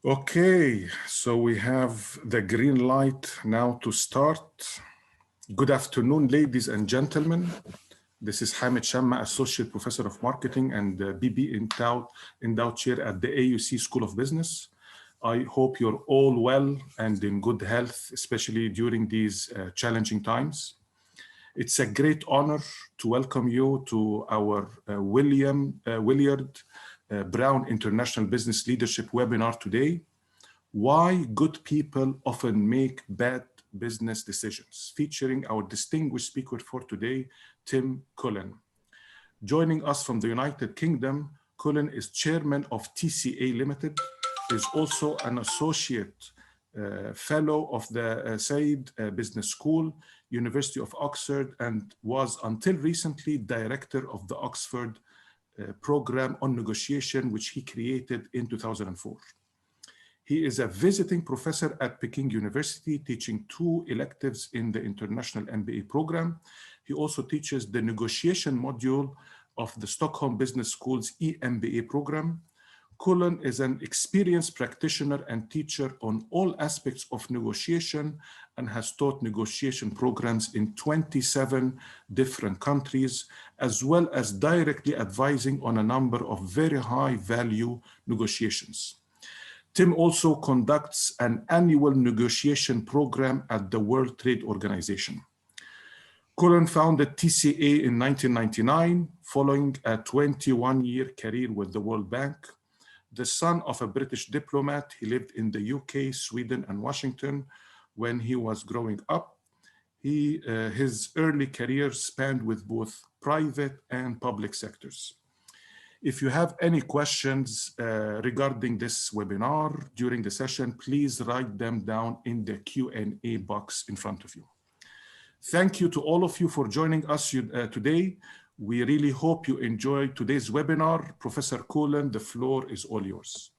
Okay, so we have the green light now to start. Good afternoon, ladies and gentlemen. This is Shamma, Associate Professor of Marketing and BB Endowed Chair at the AUC School of Business. I hope you're all well and in good health, especially during these challenging times. It's a great honor to welcome you to our Willard Brown International Business Leadership webinar today. Why good people often make bad business decisions, featuring our distinguished speaker for today, Tim Cullen. Joining us from the United Kingdom, Cullen is chairman of TCA Limited, is also an associate fellow of the Said Business School, University of Oxford, and was until recently director of the Oxford program on negotiation, which he created in 2004. He is a visiting professor at Peking University, teaching 2 electives in the International MBA program. He also teaches the negotiation module of the Stockholm Business School's EMBA program. Cullen is an experienced practitioner and teacher on all aspects of negotiation and has taught negotiation programs in 27 different countries, as well as directly advising on a number of very high value negotiations. Tim also conducts an annual negotiation program at the World Trade Organization. Cullen founded TCA in 1999, following a 21-year career with the World Bank. The son of a British diplomat, he lived in the UK, Sweden, and Washington when he was growing up. His early career spanned with both private and public sectors. If you have any questions regarding this webinar during the session, please write them down in the Q&A box in front of you. Thank you to all of you for joining us today. We really hope you enjoyed today's webinar. Professor Cullen, the floor is all yours.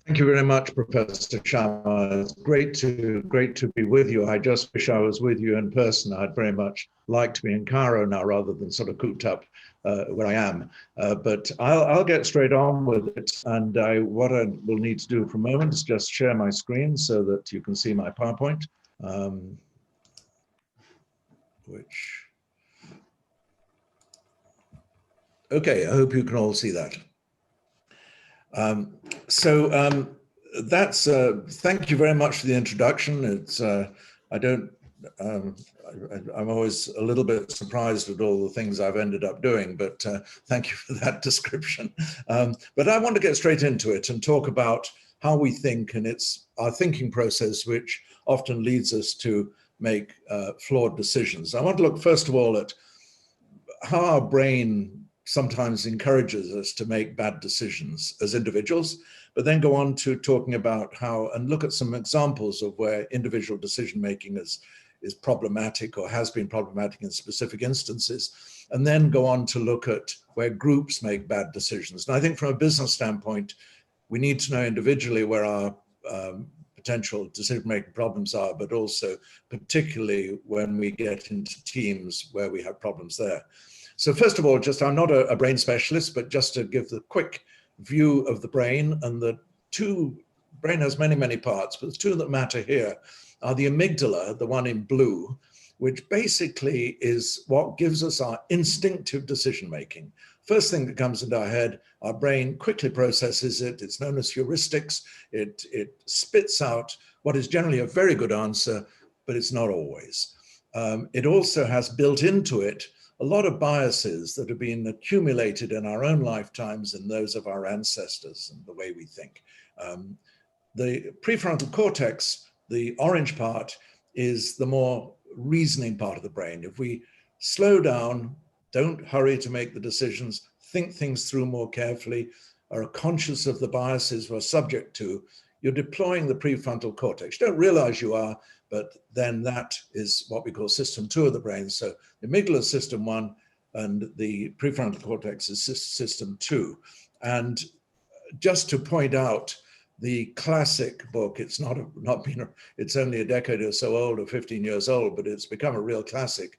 Thank you very much, Professor Shamma. It's great to be with you. I just wish I was with you in person. I'd very much like to be in Cairo now rather than sort of cooped up where I am. But I'll get straight on with it. And what I will need to do for a moment is just share my screen so that you can see my PowerPoint, okay, I hope you can all see that. Thank you very much for the introduction. It's I'm always a little bit surprised at all the things I've ended up doing, but thank you for that description. But I want to get straight into it and talk about how we think, and it's our thinking process which often leads us to make flawed decisions. I want to look first of all at how our brain sometimes encourages us to make bad decisions as individuals, but then go on to talking about how, and look at some examples of where individual decision-making is problematic or has been problematic in specific instances, and then go on to look at where groups make bad decisions. And I think from a business standpoint, we need to know individually where our potential decision-making problems are, but also particularly when we get into teams where we have problems there. So first of all, I'm not a brain specialist, but just to give the quick view of the brain, and the brain has many, many parts, but the 2 that matter here are the amygdala, the one in blue, which basically is what gives us our instinctive decision-making. First thing that comes into our head, our brain quickly processes it. It's known as heuristics. It spits out what is generally a very good answer, but it's not always. It also has built into it a lot of biases that have been accumulated in our own lifetimes and those of our ancestors and the way we think. The prefrontal cortex, the orange part, is the more reasoning part of the brain. If we slow down, don't hurry to make the decisions, think things through more carefully, are conscious of the biases we're subject to, you're deploying the prefrontal cortex. You don't realize you are, but then that is what we call system 2 of the brain. So the amygdala is system 1 and the prefrontal cortex is system 2. And just to point out the classic book, it's it's only a decade or so old, or 15 years old, but it's become a real classic,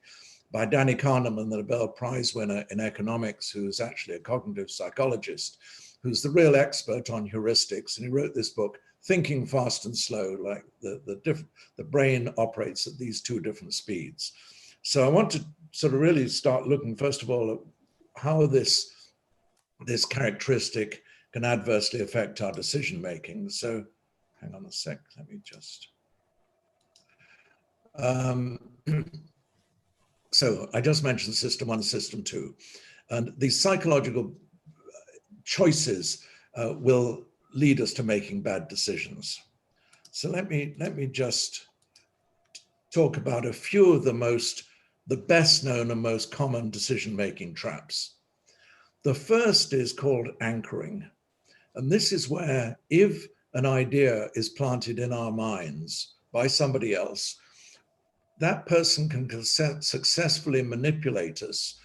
by Danny Kahneman, the Nobel Prize winner in economics, who's actually a cognitive psychologist, who's the real expert on heuristics, and he wrote this book, Thinking Fast and Slow, like the brain operates at these two different speeds. So I want to sort of really start looking, first of all, at how this characteristic can adversely affect our decision making. So hang on a sec, let me just. So I just mentioned system 1, system 2, and these psychological choices will lead us to making bad decisions. So let me just talk about a few of the best known and most common decision-making traps. The first is called anchoring. And this is where if an idea is planted in our minds by somebody else, that person can successfully manipulate us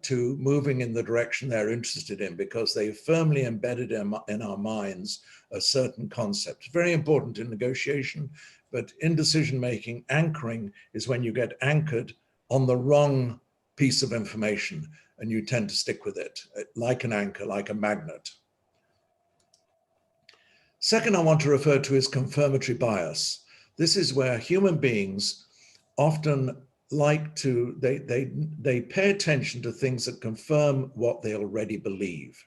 to moving in the direction they're interested in, because they firmly embedded in our minds a certain concept. Very important in negotiation, but in decision-making, anchoring is when you get anchored on the wrong piece of information and you tend to stick with it, like an anchor, like a magnet. Second, I want to refer to is confirmatory bias. This is where human beings often like to, they pay attention to things that confirm what they already believe.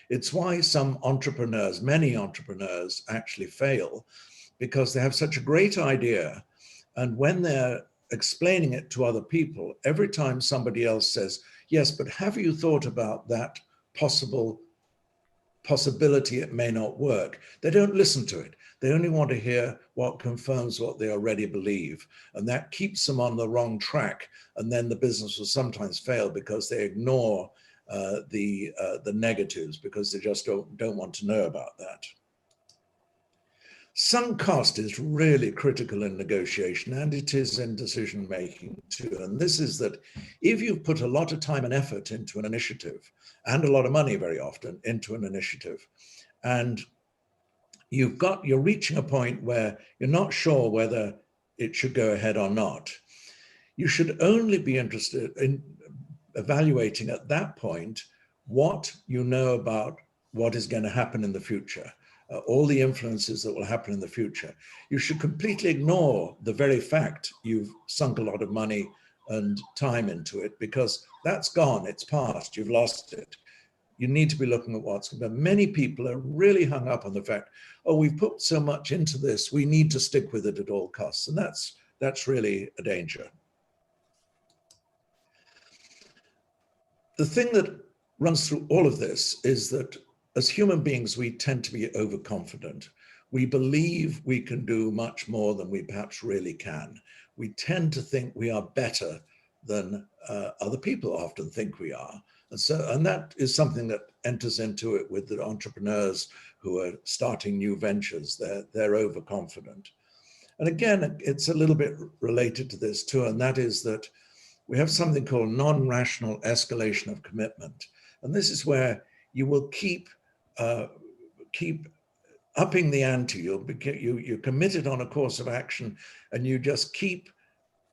It's why some entrepreneurs, many entrepreneurs actually fail, because they have such a great idea. And when they're explaining it to other people, every time somebody else says, yes, but have you thought about that possibility it may not work, they don't listen to it. They only want to hear what confirms what they already believe. And that keeps them on the wrong track. And then the business will sometimes fail because they ignore the negatives, because they just don't want to know about that. Sunk cost is really critical in negotiation, and it is in decision making too. And this is that if you've put a lot of time and effort into an initiative, and a lot of money very often into an initiative, and you're reaching a point where you're not sure whether it should go ahead or not, you should only be interested in evaluating at that point what you know about what is going to happen in the future. All the influences that will happen in the future. You should completely ignore the very fact you've sunk a lot of money and time into it, because that's gone, it's past, you've lost it. You need to be looking at what's going on. Many people are really hung up on the fact, oh, we've put so much into this, we need to stick with it at all costs. And that's really a danger. The thing that runs through all of this is that as human beings, we tend to be overconfident. We believe we can do much more than we perhaps really can. We tend to think we are better than other people often think we are. And that is something that enters into it with the entrepreneurs who are starting new ventures. They're overconfident. And again, it's a little bit related to this too, and that is that we have something called non-rational escalation of commitment. And this is where you will keep upping the ante. You're committed on a course of action, and you just keep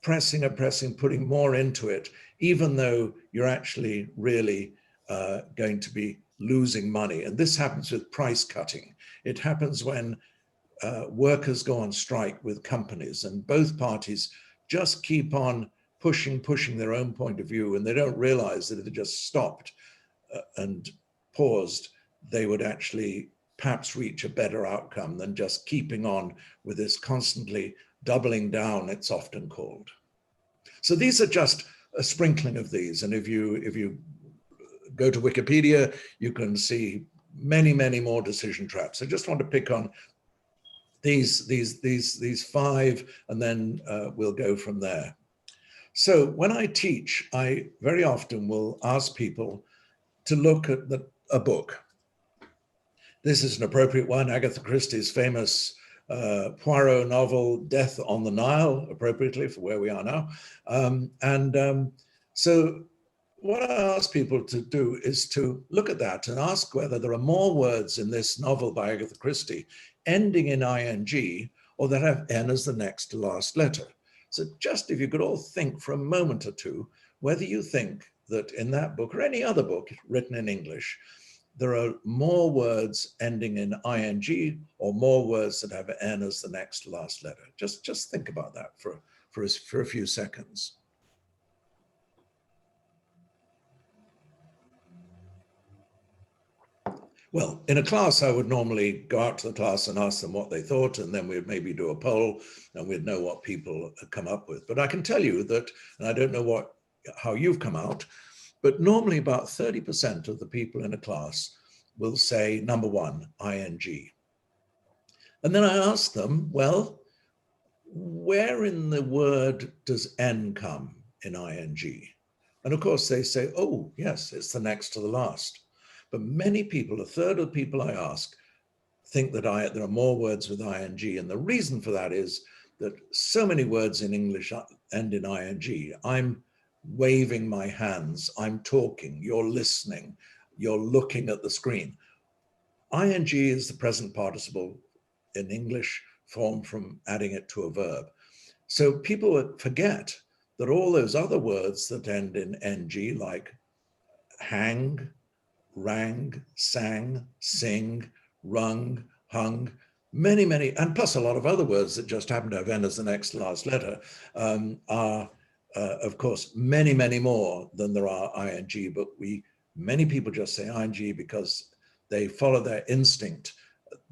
pressing, putting more into it, even though you're actually really going to be losing money. And this happens with price cutting. It happens when workers go on strike with companies, and both parties just keep on pushing their own point of view, and they don't realize that if they just stopped and paused, they would actually perhaps reach a better outcome than just keeping on with this constantly doubling down, it's often called. So these are just a sprinkling of these. And if you go to Wikipedia, you can see many, many more decision traps. I just want to pick on these 5, and then we'll go from there. So when I teach, I very often will ask people to look at a book. This is an appropriate one, Agatha Christie's famous Poirot novel, Death on the Nile, appropriately for where we are now. So what I ask people to do is to look at that and ask whether there are more words in this novel by Agatha Christie ending in ing, or that have N as the next to last letter. So just if you could all think for a moment or two, whether you think that in that book or any other book written in English, there are more words ending in ing or more words that have N as the next to last letter. Just think about that for a few seconds. Well, in a class, I would normally go out to the class and ask them what they thought, and then we'd maybe do a poll and we'd know what people had come up with. But I can tell you that, and I don't know how you've come out, but normally about 30% of the people in a class will say number one, ing. And then I ask them, well, where in the word does N come in ing? And of course they say, oh, yes, it's the next to the last. But many people, a third of the people I ask, think that there are more words with ing. And the reason for that is that so many words in English end in ing. I'm waving my hands, I'm talking, you're listening, you're looking at the screen. Ing is the present participle in English formed from adding it to a verb. So people forget that all those other words that end in ng, like hang, rang, sang, sing, rung, hung, many, and plus a lot of other words that just happen to have N as the next last letter, are, of course, many more than there are ing, but many people just say ing because they follow their instinct.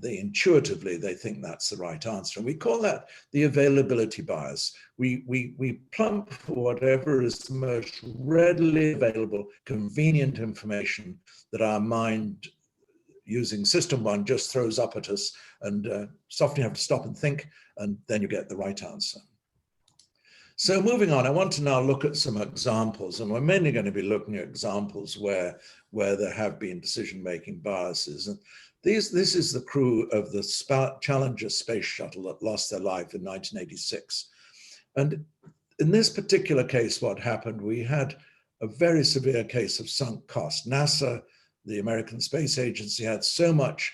Intuitively, they think that's the right answer. And we call that the availability bias. We plump for whatever is the most readily available, convenient information that our mind, using system one, just throws up at us, and so often you have to stop and think, and then you get the right answer. So moving on, I want to now look at some examples, and we're mainly going to be looking at examples where there have been decision-making biases. And this is the crew of the Challenger space shuttle that lost their life in 1986. And in this particular case, what happened, we had a very severe case of sunk cost. NASA, the American Space Agency, had so much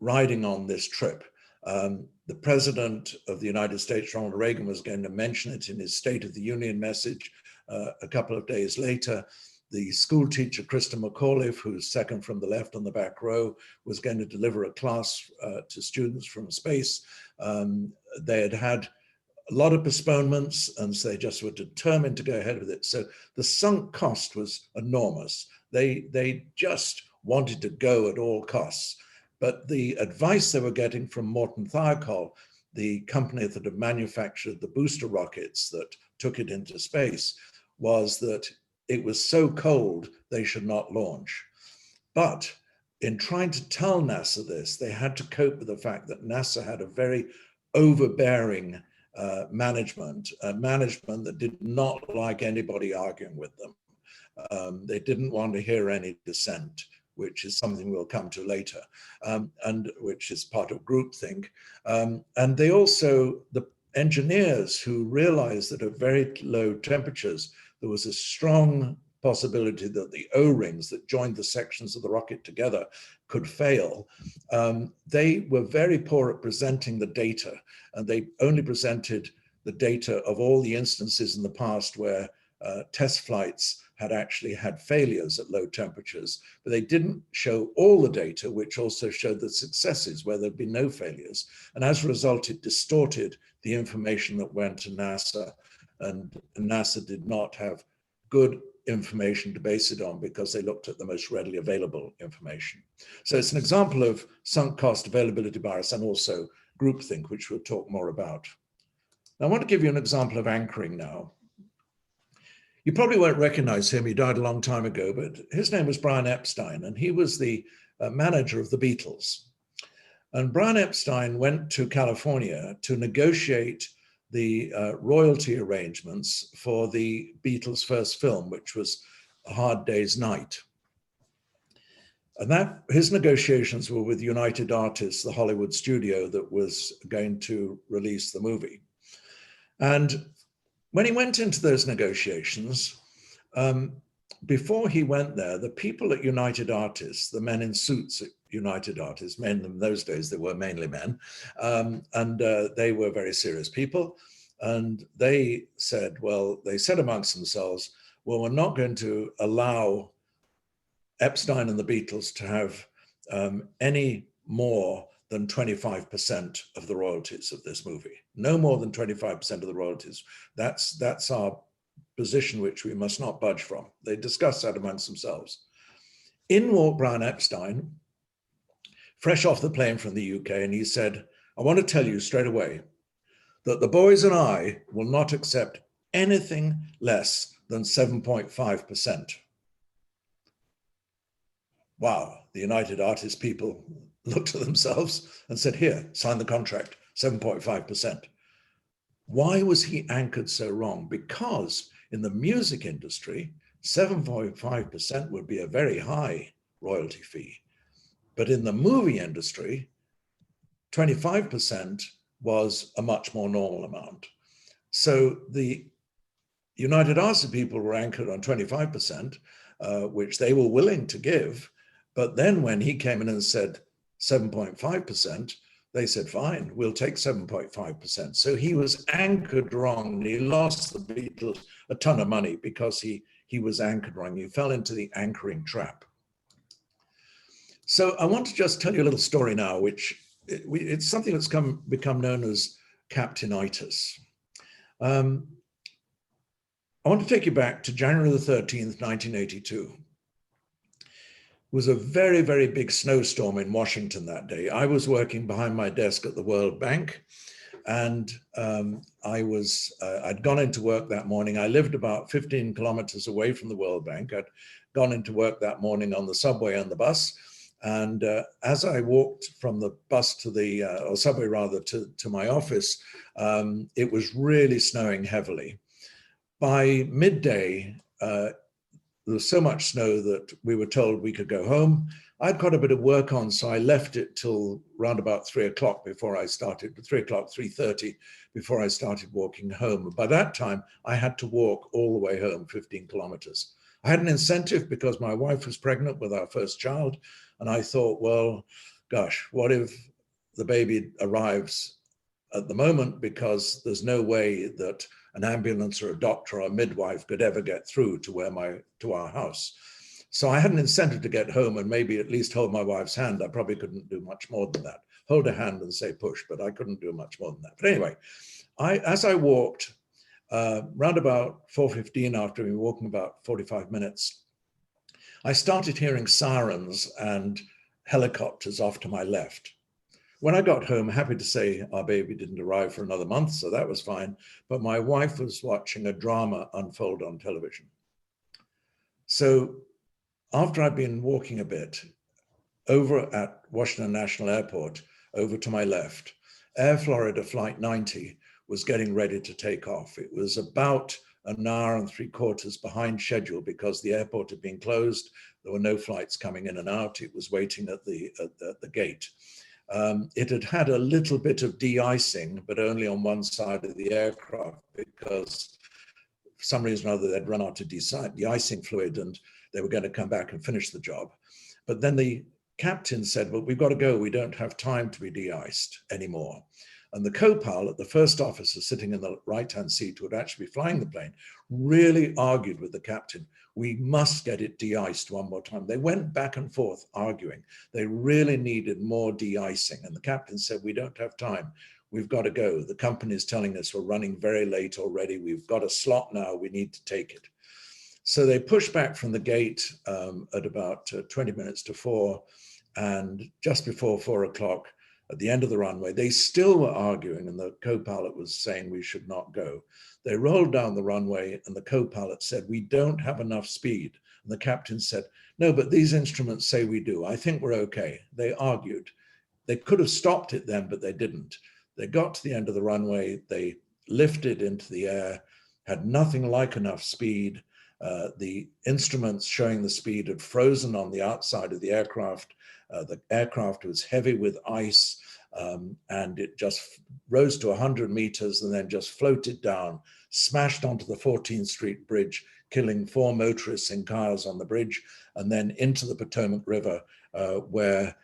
riding on this trip. The President of the United States, Ronald Reagan, was going to mention it in his State of the Union message a couple of days later. The school teacher, Krista McAuliffe, who's second from the left on the back row, was going to deliver a class to students from space. They had a lot of postponements, and so they just were determined to go ahead with it. So the sunk cost was enormous. They just wanted to go at all costs. But the advice they were getting from Morton Thiokol, the company that had manufactured the booster rockets that took it into space, was that it was so cold they should not launch. But in trying to tell NASA this, they had to cope with the fact that NASA had a very overbearing management that did not like anybody arguing with them. They didn't want to hear any dissent, which is something we'll come to later, and which is part of groupthink. And they also, the engineers who realized that at very low temperatures, there was a strong possibility that the O-rings that joined the sections of the rocket together could fail. They were very poor at presenting the data, and they only presented the data of all the instances in the past where test flights had actually had failures at low temperatures, but they didn't show all the data, which also showed the successes where there'd been no failures. And as a result, it distorted the information that went to NASA, and NASA did not have good information to base it on because they looked at the most readily available information. So it's an example of sunk cost availability bias and also groupthink, which we'll talk more about. Now, I want to give you an example of anchoring now. You probably won't recognize him, he died a long time ago, but his name was Brian Epstein, and he was the manager of the Beatles. And Brian Epstein went to California to negotiate the royalty arrangements for the Beatles' first film, which was A Hard Day's Night. And his negotiations were with United Artists, the Hollywood studio that was going to release the movie. And when he went into those negotiations, before he went there, the people at United Artists, the men in suits at United Artists, men in those days, they were mainly men, and they were very serious people. And they said, well, they said amongst themselves, well, we're not going to allow Epstein and the Beatles to have any more than 25% of the royalties of this movie. No more than 25% of the royalties. That's our position, which we must not budge from. They discussed that amongst themselves. In walked Brian Epstein, fresh off the plane from the UK, and he said, I want to tell you straight away that the boys and I will not accept anything less than 7.5%. Wow, the United Artists people looked at themselves and said, here, sign the contract, 7.5%. Why was he anchored so wrong? Because in the music industry, 7.5% would be a very high royalty fee. But in the movie industry, 25% was a much more normal amount. So the United Artists people were anchored on 25%, which they were willing to give. But then when he came in and said 7.5%, they said, fine, we'll take 7.5%. So he was anchored wrong. And he lost the Beatles a ton of money because he was anchored wrong. He fell into the anchoring trap. So I want to just tell you a little story now, which it's something that's become known as Captainitis. I want to take you back to January the 13th, 1982. It was a very, very big snowstorm in Washington that day. I was working behind my desk at the World Bank, and I'd gone into work that morning. I lived about 15 kilometers away from the World Bank. I'd gone into work that morning on the subway and the bus. And as I walked from the bus to the, or subway rather, to my office, it was really snowing heavily. By midday, there was so much snow that we were told we could go home. I'd got a bit of work on, so I left it till around about 3 o'clock before I started, 3:30 before I started walking home. By that time, I had to walk all the way home, 15 kilometers. I had an incentive because my wife was pregnant with our first child. And I thought, well, gosh, what if the baby arrives at the moment, because there's no way that an ambulance or a doctor or a midwife could ever get through to our house. So I had an incentive to get home and maybe at least hold my wife's hand. I probably couldn't do much more than that. Hold her hand and say push, but I couldn't do much more than that. But anyway, as I walked, round about 4:15, after we were walking about 45 minutes, I started hearing sirens and helicopters off to my left. When I got home, happy to say our baby didn't arrive for another month, so that was fine. But my wife was watching a drama unfold on television. So after I'd been walking a bit, over at Washington National Airport, over to my left, Air Florida Flight 90 was getting ready to take off. It was about an hour and 3/4 behind schedule because the airport had been closed. There were no flights coming in and out. It was waiting at the gate. It had had a little bit of de-icing, but only on one side of the aircraft because for some reason or other they'd run out of de-icing fluid and they were going to come back and finish the job. But then the captain said, well, we've got to go. We don't have time to be de-iced anymore. And the co-pilot, the first officer sitting in the right-hand seat who would actually be flying the plane, really argued with the captain. We must get it de-iced one more time. They went back and forth arguing. They really needed more de-icing. And the captain said, we don't have time. We've got to go. The company is telling us we're running very late already. We've got a slot now. We need to take it. So they pushed back from the gate at about 20 minutes to 4. And just before 4 o'clock, at the end of the runway, they still were arguing, and the co-pilot was saying we should not go. They rolled down the runway, and the co-pilot said, we don't have enough speed. And the captain said, no, but these instruments say we do. I think we're okay. They argued. They could have stopped it then, but they didn't. They got to the end of the runway. They lifted into the air, had nothing like enough speed. The instruments showing the speed had frozen on the outside of the aircraft. The aircraft was heavy with ice, and it just rose to 100 meters and then just floated down, smashed onto the 14th Street Bridge, killing 4 motorists in cars on the bridge, and then into the Potomac River, where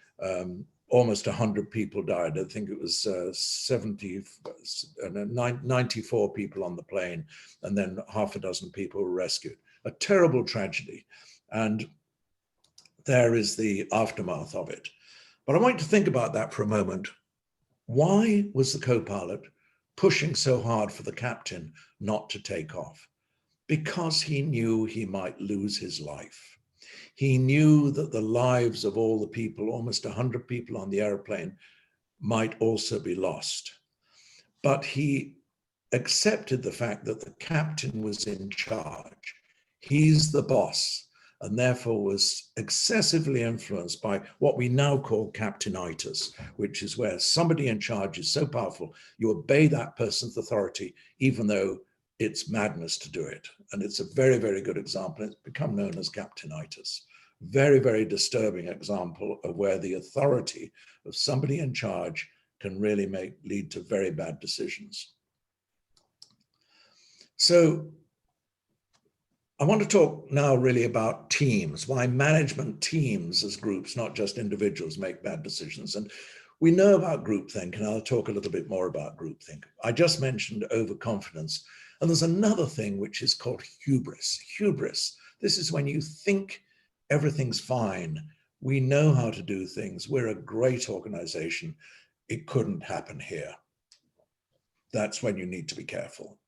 almost 100 people died. I think it was 94 people on the plane, and then half a dozen people were rescued. A terrible tragedy. And there is the aftermath of it. But I want you to think about that for a moment. Why was the co-pilot pushing so hard for the captain not to take off? Because he knew he might lose his life. He knew that the lives of all the people, almost 100 people on the airplane, might also be lost. But he accepted the fact that the captain was in charge. He's the boss, and therefore was excessively influenced by what we now call Captainitis, which is where somebody in charge is so powerful, you obey that person's authority, even though it's madness to do it. And it's a very, very good example. It's become known as Captainitis. Very, very disturbing example of where the authority of somebody in charge can really lead to very bad decisions. So I want to talk now really about teams, why management teams as groups, not just individuals, make bad decisions. And we know about groupthink, and I'll talk a little bit more about groupthink. I just mentioned overconfidence, and there's another thing which is called hubris. Hubris, this is when you think everything's fine. We know how to do things. We're a great organization. It couldn't happen here. That's when you need to be careful.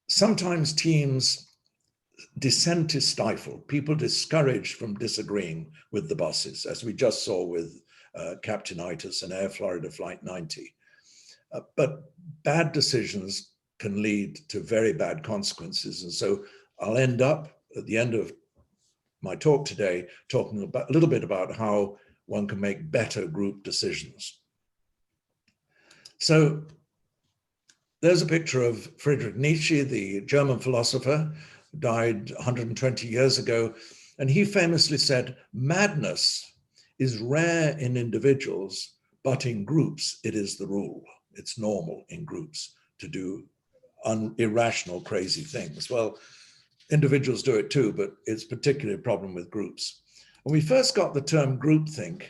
Sometimes teams dissent is stifled. People discouraged from disagreeing with the bosses, as we just saw with Captainitis and Air Florida Flight 90. But bad decisions can lead to very bad consequences. And so I'll end up at the end of my talk today talking about a little bit about how one can make better group decisions. So there's a picture of Friedrich Nietzsche, the German philosopher, died 120 years ago. And he famously said, madness is rare in individuals, but in groups, it is the rule. It's normal in groups to do irrational, crazy things. Well, individuals do it too, but it's particularly a problem with groups. And we first got the term groupthink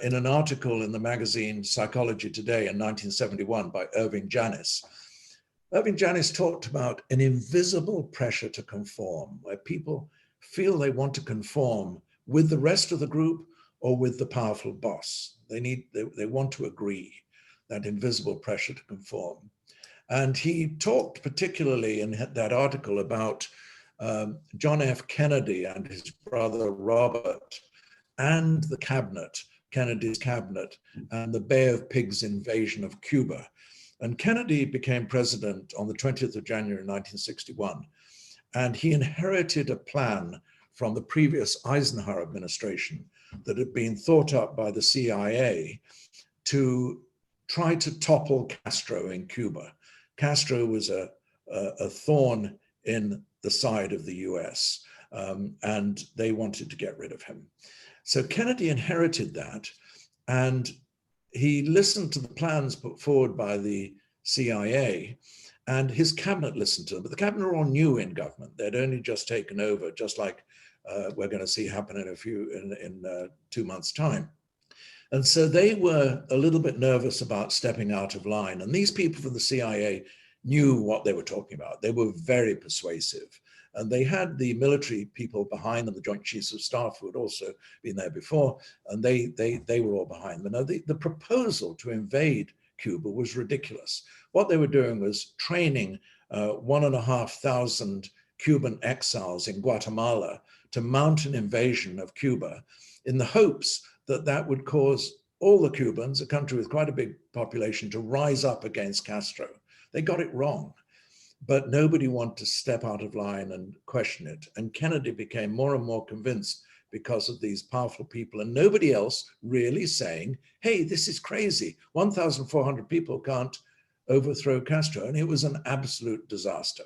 in an article in the magazine Psychology Today in 1971 by Irving Janis. Irving Janis talked about an invisible pressure to conform, where people feel they want to conform with the rest of the group or with the powerful boss. They want to agree, that invisible pressure to conform. And he talked particularly in that article about John F. Kennedy and his brother Robert and the cabinet, Kennedy's cabinet, and the Bay of Pigs invasion of Cuba. And Kennedy became president on the 20th of January, 1961. And he inherited a plan from the previous Eisenhower administration that had been thought up by the CIA to try to topple Castro in Cuba. Castro was a thorn in the side of the US, and they wanted to get rid of him. So Kennedy inherited that, and he listened to the plans put forward by the CIA, and his cabinet listened to them. But the cabinet were all new in government. They'd only just taken over, just like we're going to see happen in 2 months' time. And so they were a little bit nervous about stepping out of line. And these people from the CIA knew what they were talking about. They were very persuasive. And they had the military people behind them, the Joint Chiefs of Staff, who had also been there before, and they were all behind them. Now, the proposal to invade Cuba was ridiculous. What they were doing was training 1,500 Cuban exiles in Guatemala to mount an invasion of Cuba in the hopes that that would cause all the Cubans, a country with quite a big population, to rise up against Castro. They got it wrong. But nobody wanted to step out of line and question it. And Kennedy became more and more convinced because of these powerful people and nobody else really saying, hey, this is crazy. 1,400 people can't overthrow Castro. And it was an absolute disaster.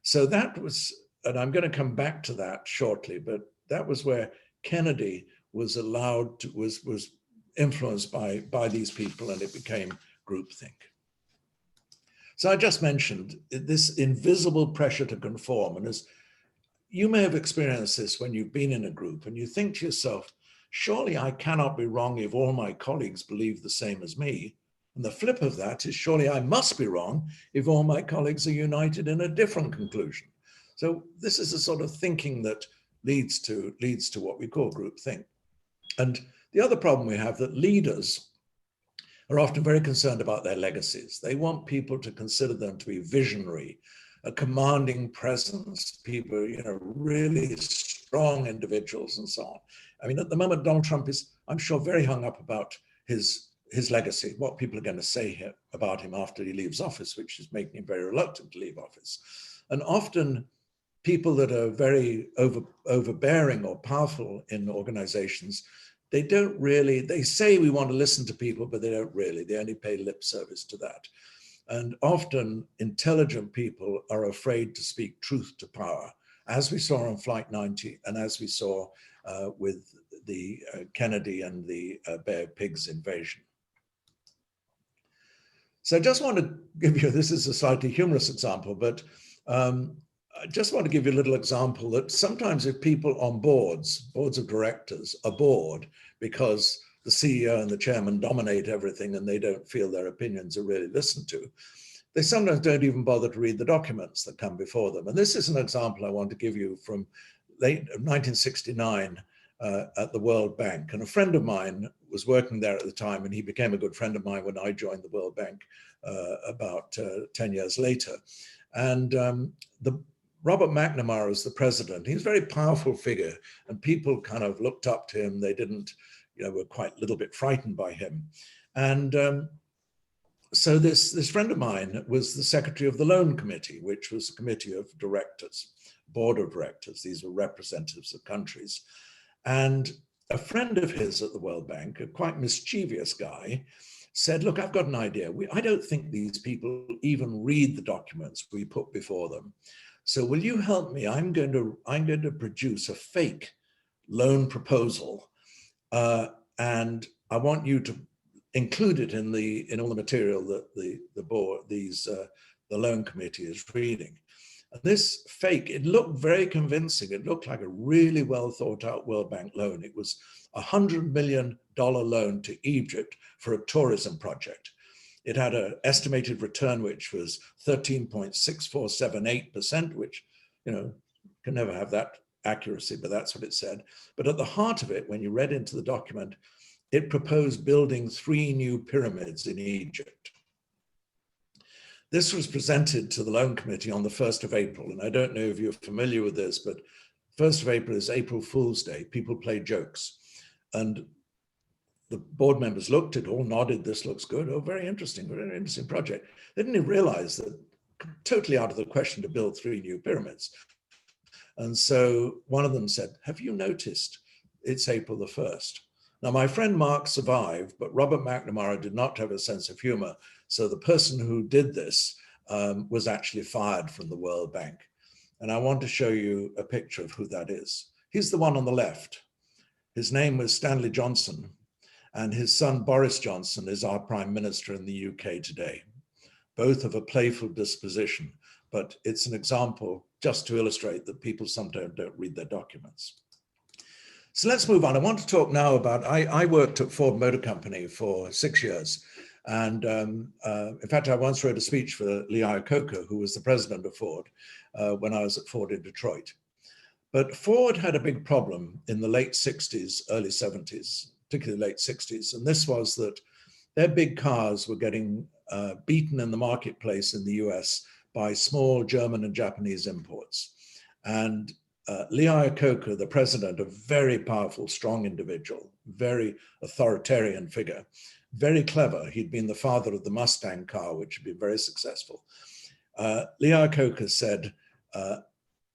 So that was, and I'm going to come back to that shortly, but that was where Kennedy was allowed to, was influenced by these people, and it became groupthink. So I just mentioned this invisible pressure to conform. And as you may have experienced this when you've been in a group and you think to yourself, surely I cannot be wrong if all my colleagues believe the same as me. And the flip of that is surely I must be wrong if all my colleagues are united in a different conclusion. So this is a sort of thinking that leads to what we call groupthink. And the other problem we have, that leaders are often very concerned about their legacies. They want people to consider them to be visionary, a commanding presence, people, really strong individuals and so on. I mean, at the moment, Donald Trump is, I'm sure, very hung up about his legacy, what people are going to say about him after he leaves office, which is making him very reluctant to leave office. And often people that are very overbearing or powerful in organizations, they say we want to listen to people, but they don't really, they only pay lip service to that. And often intelligent people are afraid to speak truth to power, as we saw on Flight 90 and as we saw with the Kennedy and the Bay of Pigs invasion. So I just want to give you, this is a slightly humorous example, but I just want to give you a little example that sometimes if people on boards of directors are bored because the CEO and the chairman dominate everything and they don't feel their opinions are really listened to, they sometimes don't even bother to read the documents that come before them. And this is an example I want to give you from late 1969 at the World Bank. And a friend of mine was working there at the time, and he became a good friend of mine when I joined the World Bank about 10 years later. And Robert McNamara was the president. He was a very powerful figure, and people kind of looked up to him. They didn't, were quite a little bit frightened by him. And so this friend of mine was the secretary of the Loan Committee, which was a committee of directors, board of directors. These were representatives of countries. And a friend of his at the World Bank, a quite mischievous guy, said, look, I've got an idea. I don't think these people even read the documents we put before them. So will you help me? I'm going to produce a fake loan proposal, and I want you to include it in all the material that the loan committee is reading. And this fake, it looked very convincing. It looked like a really well thought out World Bank loan. It was a $100 million loan to Egypt for a tourism project. It had an estimated return, which was 13.6478%, which, can never have that accuracy, but that's what it said. But at the heart of it, when you read into the document, it proposed building 3 new pyramids in Egypt. This was presented to the loan committee on the 1st of April. And I don't know if you're familiar with this, but 1st of April is April Fool's Day. People play jokes. And the board members looked at it all, nodded, this looks good. Oh, very interesting project. They didn't even realize that totally out of the question to build 3 new pyramids. And so one of them said, have you noticed it's April the 1st? Now, my friend Mark survived, but Robert McNamara did not have a sense of humor. So the person who did this was actually fired from the World Bank. And I want to show you a picture of who that is. He's the one on the left. His name was Stanley Johnson, and his son Boris Johnson is our Prime Minister in the UK today. Both of a playful disposition, but it's an example just to illustrate that people sometimes don't read their documents. So let's move on. I want to talk now about, I worked at Ford Motor Company for 6 years. And in fact, I once wrote a speech for Lee Iacocca, who was the president of Ford, when I was at Ford in Detroit. But Ford had a big problem in the late 60s, early 70s, particularly late 60s. And this was that their big cars were getting beaten in the marketplace in the US by small German and Japanese imports. And Lee Iacocca, the president, a very powerful, strong individual, very authoritarian figure, very clever. He'd been the father of the Mustang car, which had been very successful. Lee Iacocca said,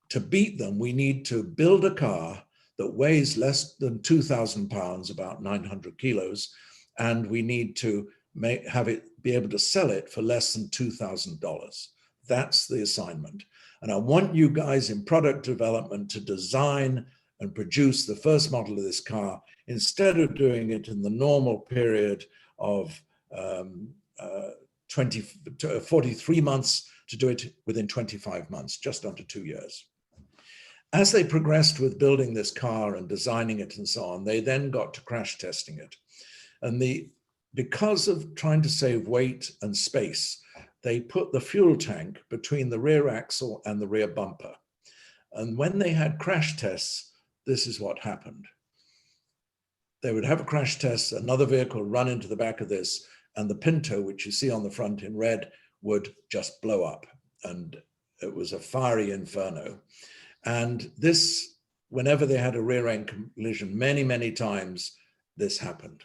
to beat them, we need to build a car that weighs less than 2,000 pounds, about 900 kilos, and we need to have it be able to sell it for less than $2,000. That's the assignment. And I want you guys in product development to design and produce the first model of this car instead of doing it in the normal period of 43 months, to do it within 25 months, just under 2 years. As they progressed with building this car and designing it and so on, they then got to crash testing it. And because of trying to save weight and space, they put the fuel tank between the rear axle and the rear bumper. And when they had crash tests this is what happened. They would have a crash test, another vehicle run into the back of this, and the Pinto, which you see on the front in red, would just blow up. And it was a fiery inferno. And this, whenever they had a rear end collision, many, many times this happened.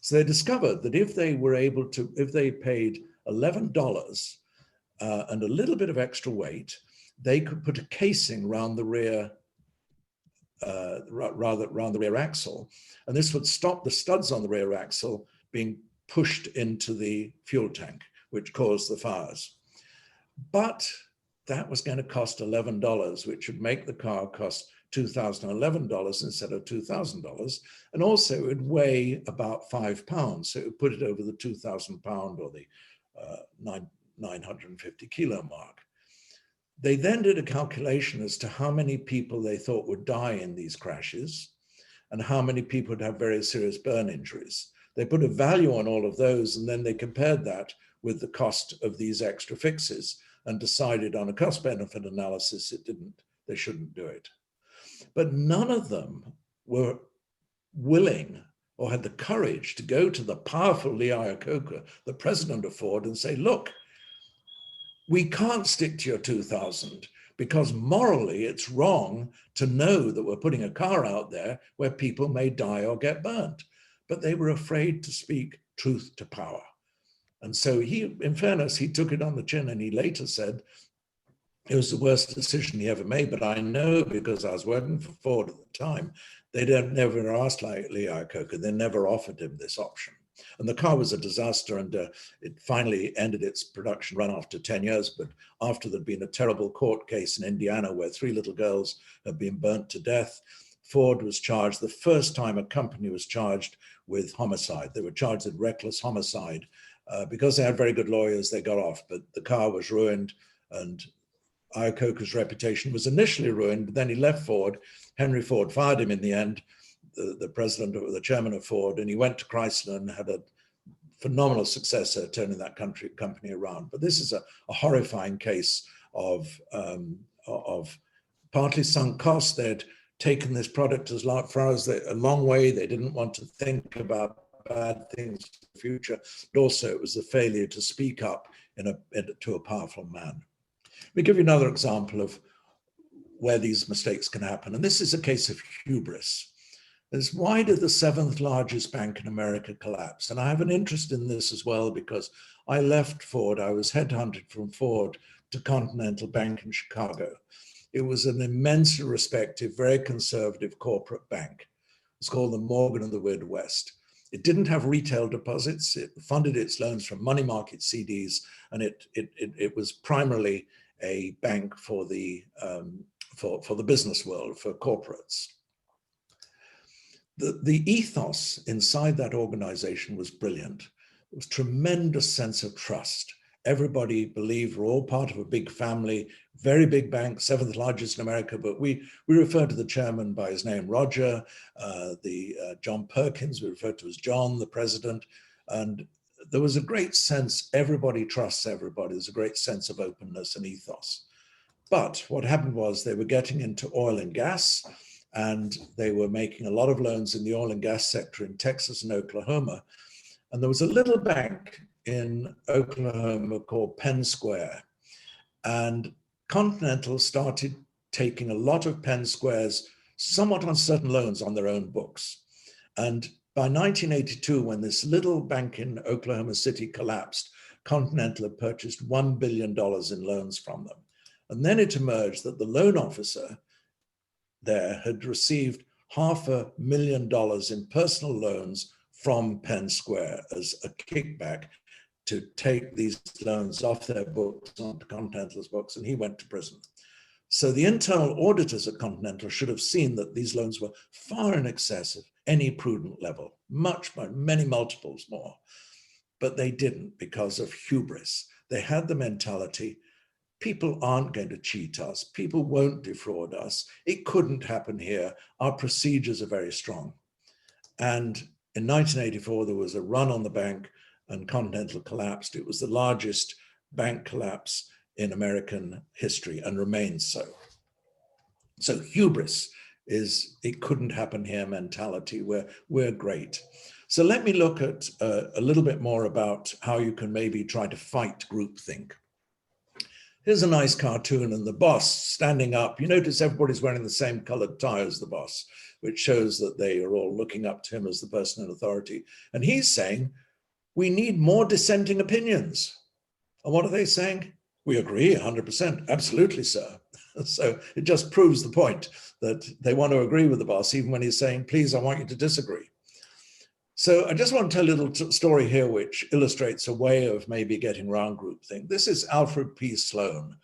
So they discovered that if they were able to, if they paid $11 and a little bit of extra weight, they could put a casing around the rear, around the rear axle, and this would stop the studs on the rear axle being pushed into the fuel tank, which caused the fires. But that was going to cost $11, which would make the car cost $2,011 instead of $2,000. And also it would weigh about 5 pounds. So it would put it over the 2,000 pound or the 950 kilo mark. They then did a calculation as to how many people they thought would die in these crashes and how many people would have very serious burn injuries. They put a value on all of those, and then they compared that with the cost of these extra fixes and decided on a cost-benefit analysis they shouldn't do it. But none of them were willing or had the courage to go to the powerful Iacocca, the president of Ford, and say, look, we can't stick to your 2,000 because morally it's wrong to know that we're putting a car out there where people may die or get burnt. But they were afraid to speak truth to power. And so he, in fairness, he took it on the chin, and he later said, it was the worst decision he ever made, but I know because I was working for Ford at the time, they never asked Iacocca, they never offered him this option. And the car was a disaster, and it finally ended its production run after 10 years. But after there'd been a terrible court case in Indiana where 3 little girls had been burnt to death, Ford was charged, the first time a company was charged with homicide. They were charged with reckless homicide. Because they had very good lawyers, they got off, but the car was ruined, and Iacocca's reputation was initially ruined, but then he left Ford. Henry Ford fired him in the end, the president or the chairman of Ford, and he went to Chrysler and had a phenomenal success at turning that company around. But this is a horrifying case of partly sunk costs. They'd taken this product as far as a long way. They didn't want to think about bad things in the future, but also it was the failure to speak up to a powerful man. Let me give you another example of where these mistakes can happen. And this is a case of hubris. Is why did the 7th largest bank in America collapse? And I have an interest in this as well because I left Ford. I was headhunted from Ford to Continental Bank in Chicago. It was an immensely respected, very conservative corporate bank. It's called the Morgan of the Midwest. It didn't have retail deposits. It funded its loans from money market CDs, and it was primarily a bank for the business world, for corporates. The ethos inside that organization was brilliant. There was tremendous sense of trust. Everybody believed we're all part of a big family, very big bank, 7th largest in America, but we refer to the chairman by his name, Roger, John Perkins, we refer to as John, the president, and there was a great sense, everybody trusts everybody. There's a great sense of openness and ethos. But what happened was they were getting into oil and gas, and they were making a lot of loans in the oil and gas sector in Texas and Oklahoma. And there was a little bank in Oklahoma called Penn Square. And Continental started taking a lot of Penn Square's somewhat uncertain loans on their own books. And by 1982, when this little bank in Oklahoma City collapsed, Continental had purchased $1 billion in loans from them. And then it emerged that the loan officer there had received $500,000 in personal loans from Penn Square as a kickback to take these loans off their books onto Continental's books, and he went to prison. So the internal auditors at Continental should have seen that these loans were far in excess of any prudent level, many multiples more. But they didn't because of hubris. They had the mentality, people aren't going to cheat us. People won't defraud us. It couldn't happen here. Our procedures are very strong. And in 1984, there was a run on the bank and Continental collapsed. It was the largest bank collapse in American history and remains so. So hubris is it couldn't happen here mentality, where we're great. So let me look at a little bit more about how you can maybe try to fight groupthink. Here's a nice cartoon and the boss standing up. You notice everybody's wearing the same colored tie as the boss, which shows that they are all looking up to him as the person in authority. And he's saying, we need more dissenting opinions. And what are they saying? We agree 100%. Absolutely, sir. So it just proves the point that they want to agree with the boss, even when he's saying, please, I want you to disagree. So I just want to tell a little story here, which illustrates a way of maybe getting around groupthink. This is Alfred P. Sloan,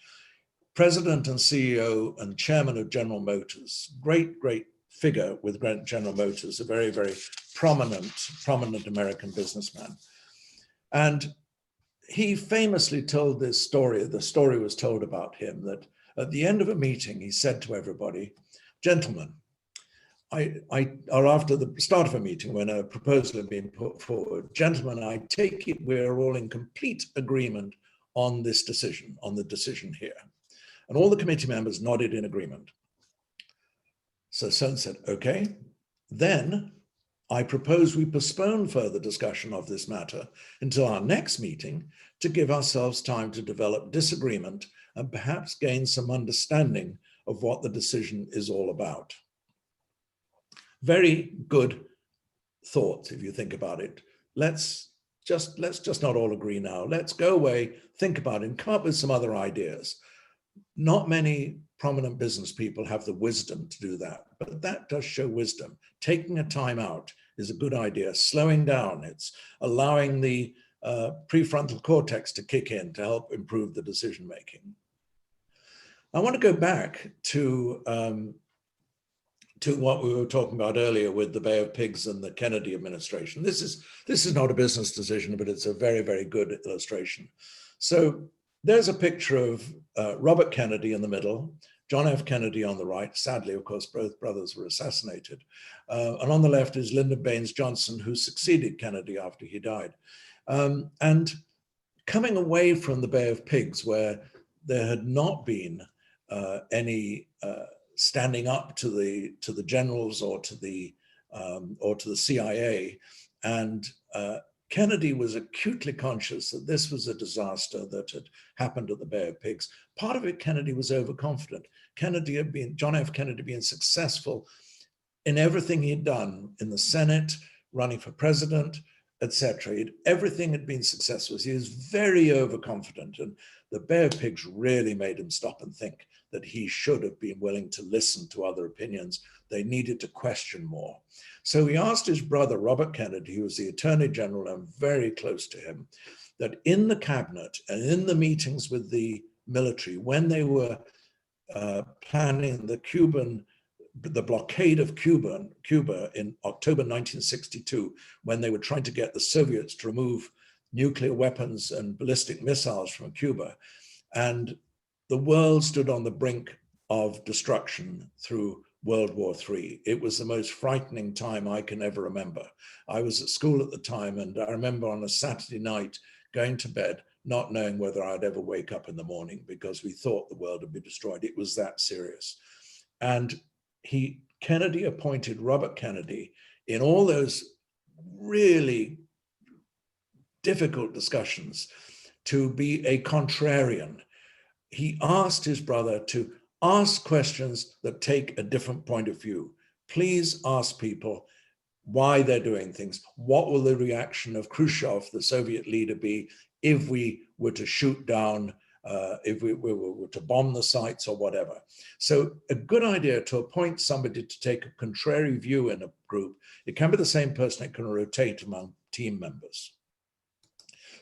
president and CEO and chairman of General Motors. Great, great figure with General Motors, a very, very prominent American businessman. And he famously told this story. The story was told about him that at the end of a meeting, he said to everybody, gentlemen, or after the start of a meeting when a proposal had been put forward, gentlemen, I take it we're all in complete agreement on this decision, on the decision here. And all the committee members nodded in agreement. So Sloan said, okay, then I propose we postpone further discussion of this matter until our next meeting to give ourselves time to develop disagreement and perhaps gain some understanding of what the decision is all about. Very good thought, if you think about it. Let's just not all agree now. Let's go away, think about it, and come up with some other ideas. Not many prominent business people have the wisdom to do that, but that does show wisdom. Taking a time out is a good idea. Slowing down, it's allowing the prefrontal cortex to kick in to help improve the decision making. I want to go back to what we were talking about earlier with the Bay of Pigs and the Kennedy administration. This is not a business decision, but it's a very, very good illustration. So there's a picture of Robert Kennedy in the middle, John F. Kennedy on the right. Sadly, of course, both brothers were assassinated. And on the left is Lyndon Baines Johnson, who succeeded Kennedy after he died. And coming away from the Bay of Pigs, where there had not been any standing up to the generals or to the CIA, and Kennedy was acutely conscious that this was a disaster that had happened at the Bay of Pigs. Part of it, Kennedy was overconfident. John F. Kennedy had been successful in everything he'd done in the Senate, running for president, etc. Everything had been successful. He was very overconfident, and the Bay of Pigs really made him stop and think that he should have been willing to listen to other opinions. They needed to question more. So he asked his brother, Robert Kennedy, who was the Attorney General and very close to him, that in the cabinet and in the meetings with the military, when they were planning the blockade of Cuba in October 1962, when they were trying to get the Soviets to remove nuclear weapons and ballistic missiles from Cuba, and the world stood on the brink of destruction through World War III. It was the most frightening time I can ever remember. I was at school at the time, and I remember on a Saturday night going to bed, not knowing whether I'd ever wake up in the morning because we thought the world would be destroyed. It was that serious. And Kennedy appointed Robert Kennedy in all those really difficult discussions to be a contrarian. He asked his brother to ask questions that take a different point of view. Please ask people why they're doing things. What will the reaction of Khrushchev, the Soviet leader, be if we were to shoot down, if we were to bomb the sites or whatever? So a good idea to appoint somebody to take a contrary view in a group. It can be the same person, it can rotate among team members.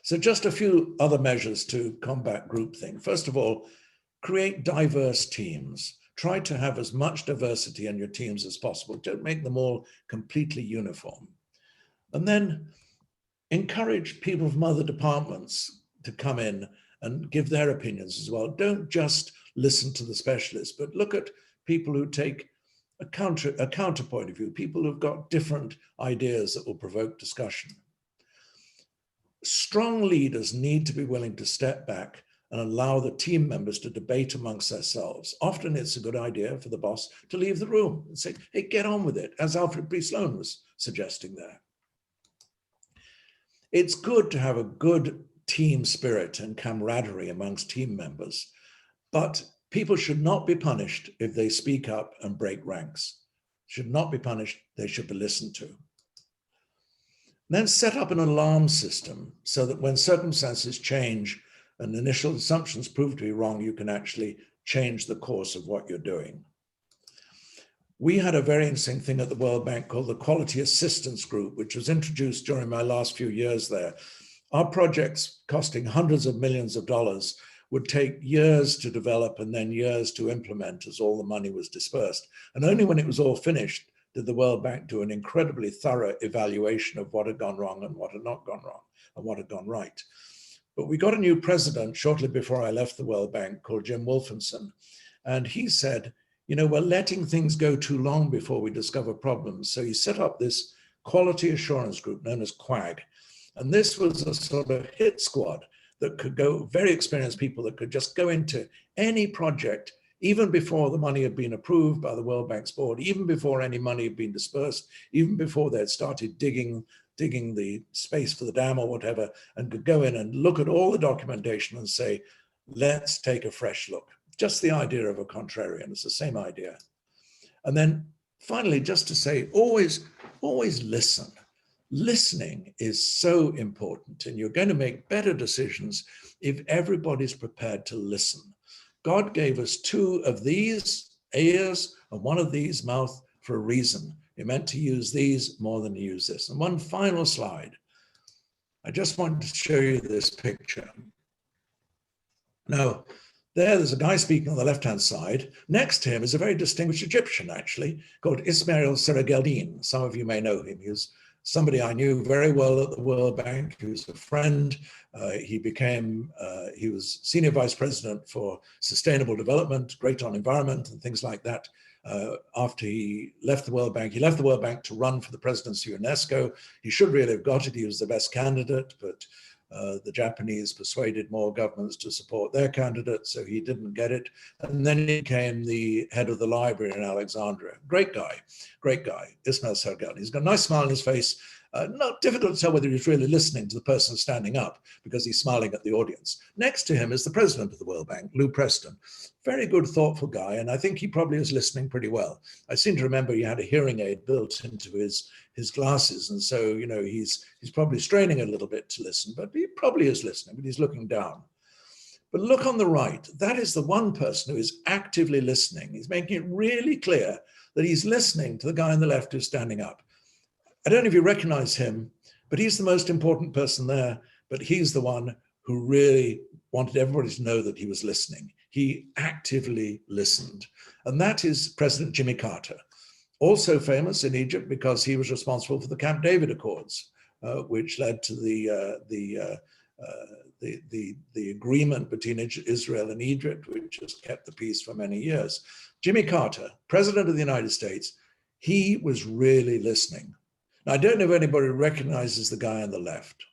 So just a few other measures to combat groupthink. First of all, create diverse teams. Try to have as much diversity in your teams as possible. Don't make them all completely uniform. And then encourage people from other departments to come in and give their opinions as well. Don't just listen to the specialists, but look at people who take a counter point of view, people who've got different ideas that will provoke discussion. Strong leaders need to be willing to step back and allow the team members to debate amongst themselves. Often it's a good idea for the boss to leave the room and say, hey, get on with it, as Alfred B. Sloan was suggesting there. It's good to have a good team spirit and camaraderie amongst team members, but people should not be punished if they speak up and break ranks. Should not be punished, they should be listened to. Then set up an alarm system so that when circumstances change and initial assumptions prove to be wrong, you can actually change the course of what you're doing. We had a very interesting thing at the World Bank called the Quality Assistance Group, which was introduced during my last few years there. Our projects, costing hundreds of millions of dollars, would take years to develop and then years to implement as all the money was dispersed. And only when it was all finished did the World Bank do an incredibly thorough evaluation of what had gone wrong and what had not gone wrong and what had gone right. But we got a new president shortly before I left the World Bank called Jim Wolfenson. And he said, you know, we're letting things go too long before we discover problems. So he set up this quality assurance group known as QAG. And this was a sort of hit squad that could go, very experienced people that could just go into any project, even before the money had been approved by the World Bank's board, even before any money had been dispersed, even before they had started digging the space for the dam or whatever, and could go in and look at all the documentation and say, let's take a fresh look. Just the idea of a contrarian, it's the same idea. And then finally, just to say, always listen. Listening is so important, and you're going to make better decisions if everybody's prepared to listen. God gave us two of these ears and one of these mouth for a reason. You're meant to use these more than to use this. And one final slide. I just wanted to show you this picture. Now, there's a guy speaking on the left-hand side. Next to him is a very distinguished Egyptian, actually, called Ismail Serageldin. Some of you may know him. He was somebody I knew very well at the World Bank. He was a friend. He was senior vice president for sustainable development, great on environment and things like that. After he left the World Bank to run for the presidency of UNESCO. He should really have got it. He was the best candidate, but the Japanese persuaded more governments to support their candidate, so he didn't get it. And then he became the head of the library in Alexandria. Great guy, Ismail Sergal. He's got a nice smile on his face. Not difficult to tell whether he's really listening to the person standing up because he's smiling at the audience. Next to him is the president of the World Bank, Lou Preston. Very good, thoughtful guy, and I think he probably is listening pretty well. I seem to remember he had a hearing aid built into his glasses, and so, you know, he's probably straining a little bit to listen, but he probably is listening, but he's looking down. But look on the right, that is the one person who is actively listening. He's making it really clear that he's listening to the guy on the left who's standing up. I don't know if you recognize him, but he's the most important person there, but he's the one who really wanted everybody to know that he was listening. He actively listened. And that is President Jimmy Carter, also famous in Egypt because he was responsible for the Camp David Accords, which led to the agreement between Israel and Egypt, which has kept the peace for many years. Jimmy Carter, President of the United States, he was really listening. Now, I don't know if anybody recognizes the guy on the left,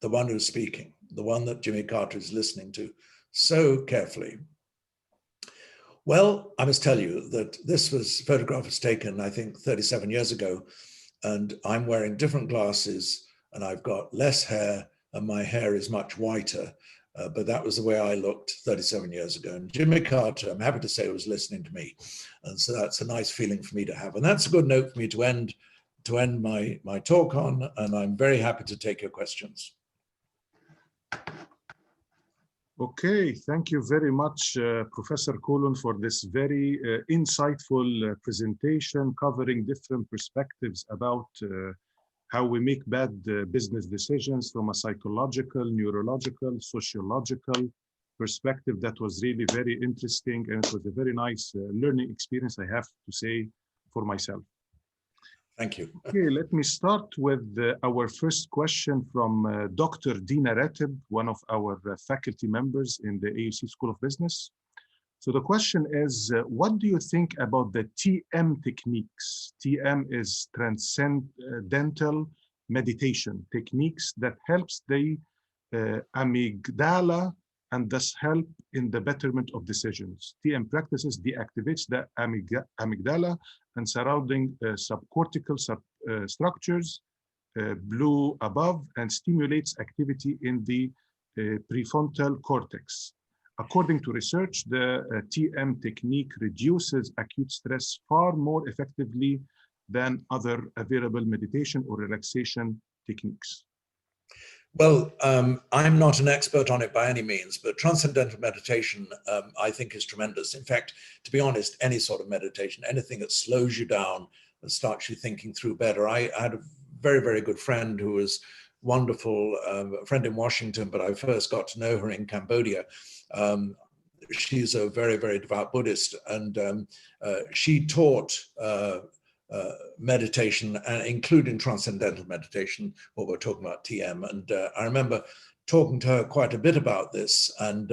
the one who's speaking, the one that Jimmy Carter is listening to so carefully. Well, I must tell you that this photograph was taken, I think, 37 years ago, and I'm wearing different glasses, and I've got less hair, and my hair is much whiter, but that was the way I looked 37 years ago. And Jimmy Carter, I'm happy to say, was listening to me, and so that's a nice feeling for me to have. And that's a good note for me to end my talk on, and I'm very happy to take your questions. Okay, thank you very much, Professor Cullen, for this very insightful presentation covering different perspectives about how we make bad business decisions from a psychological, neurological, sociological perspective. That was really very interesting, and it was a very nice learning experience, I have to say, for myself. Thank you. Okay, let me start with our first question from Dr. Dina Ratib, one of our faculty members in the AUC School of Business. So the question is, what do you think about the TM techniques? TM is transcendental meditation techniques that helps the amygdala and thus help in the betterment of decisions. TM practices deactivates the amygdala and surrounding subcortical structures, blue above, and stimulates activity in the prefrontal cortex. According to research, the TM technique reduces acute stress far more effectively than other available meditation or relaxation techniques. Well, I'm not an expert on it by any means, but transcendental meditation, I think, is tremendous. In fact, to be honest, any sort of meditation, anything that slows you down and starts you thinking through better. I had a very, very good friend who was wonderful, a friend in Washington, but I first got to know her in Cambodia. She's a very, very devout Buddhist, and she taught meditation, including transcendental meditation, what we're talking about, TM. And I remember talking to her quite a bit about this and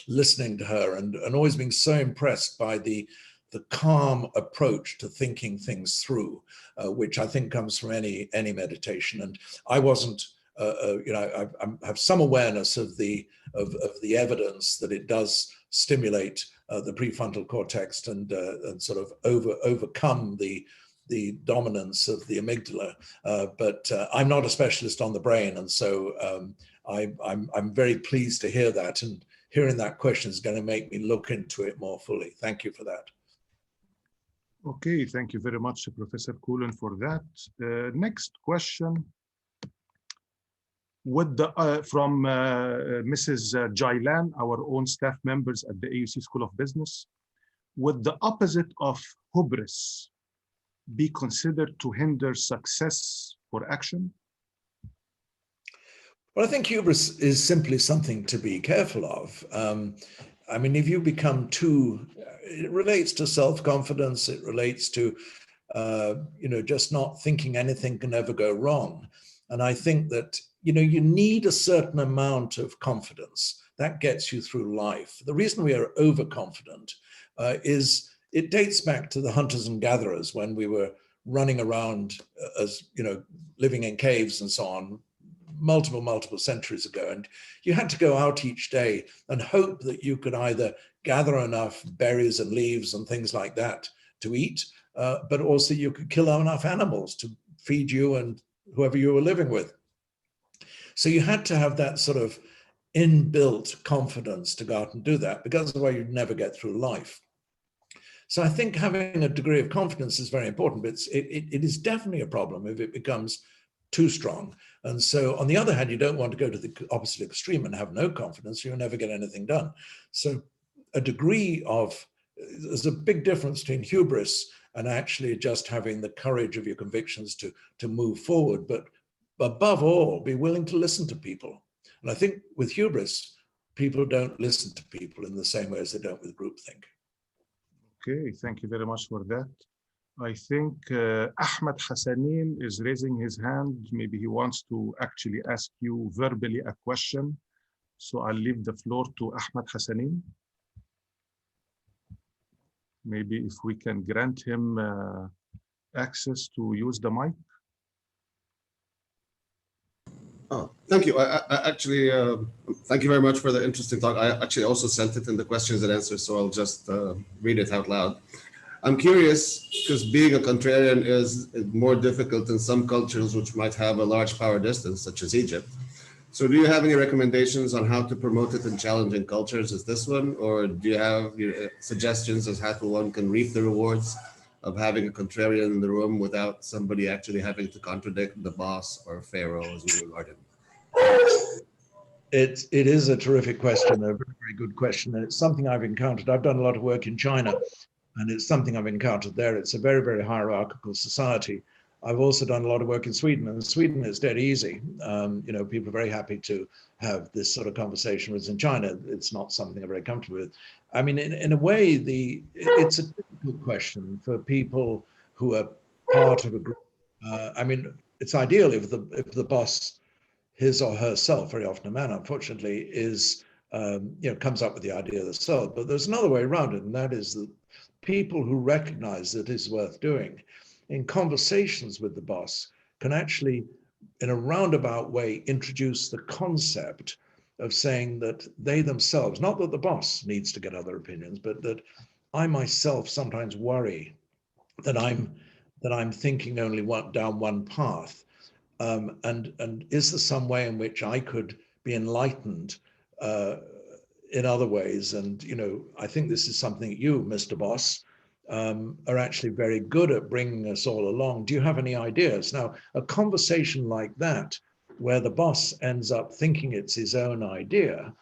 listening to her and always being so impressed by the calm approach to thinking things through, which I think comes from any meditation. And I wasn't, I have some awareness of the evidence that it does stimulate the prefrontal cortex and sort of overcome the dominance of the amygdala, but I'm not a specialist on the brain, and so I'm very pleased to hear that, and hearing that question is going to make me look into it more fully. Thank you for that. Okay, thank you very much, Professor Cullen, for that. Next question. From Mrs. Jailan, our own staff members at the AUC School of Business. Would the opposite of hubris be considered to hinder success for action? Well, I think hubris is simply something to be careful of. I mean, if you become it relates to self-confidence, it relates to, just not thinking anything can ever go wrong. And I think that, you need a certain amount of confidence that gets you through life. The reason we are overconfident is it dates back to the hunters and gatherers when we were running around as, living in caves and so on, multiple centuries ago. And you had to go out each day and hope that you could either gather enough berries and leaves and things like that to eat, but also you could kill enough animals to feed you and whoever you were living with. So you had to have that sort of inbuilt confidence to go out and do that, because otherwise you'd never get through life. So I think having a degree of confidence is very important, but it is definitely a problem if it becomes too strong. And so on the other hand, you don't want to go to the opposite extreme and have no confidence, you'll never get anything done. So there's a big difference between hubris and actually just having the courage of your convictions to move forward, but above all, be willing to listen to people. And I think with hubris, people don't listen to people in the same way as they don't with groupthink. Okay, thank you very much for that. I think Ahmed Hassanin is raising his hand. Maybe he wants to actually ask you verbally a question. So I'll leave the floor to Ahmed Hassanin. Maybe if we can grant him access to use the mic. Oh, thank you. I actually, thank you very much for the interesting talk. I actually also sent it in the questions and answers, so I'll just read it out loud. I'm curious, because being a contrarian is more difficult in some cultures which might have a large power distance, such as Egypt. So do you have any recommendations on how to promote it in challenging cultures as this one? Or do you have suggestions as how one can reap the rewards of having a contrarian in the room without somebody actually having to contradict the boss or Pharaoh as we regard him? It is a terrific question, a very, very good question. And it's something I've encountered. I've done a lot of work in China, and it's something I've encountered there. It's a very, very hierarchical society. I've also done a lot of work in Sweden, and Sweden is dead easy. People are very happy to have this sort of conversation, whereas in China, it's not something I'm very comfortable with. I mean, in a way, it's a difficult question for people who are part of a group. I mean, it's ideal if the boss, his or herself, very often a man, unfortunately, is comes up with the idea themselves. But there's another way around it, and that is that people who recognize that it's worth doing, in conversations with the boss, can actually, in a roundabout way, introduce the concept of saying that they themselves, not that the boss needs to get other opinions, but that I myself sometimes worry that I'm thinking only down one path. And is there some way in which I could be enlightened in other ways? And, you know, I think this is something that you, Mr. Boss, are actually very good at bringing us all along. Do you have any ideas? Now, a conversation like that, where the boss ends up thinking it's his own idea,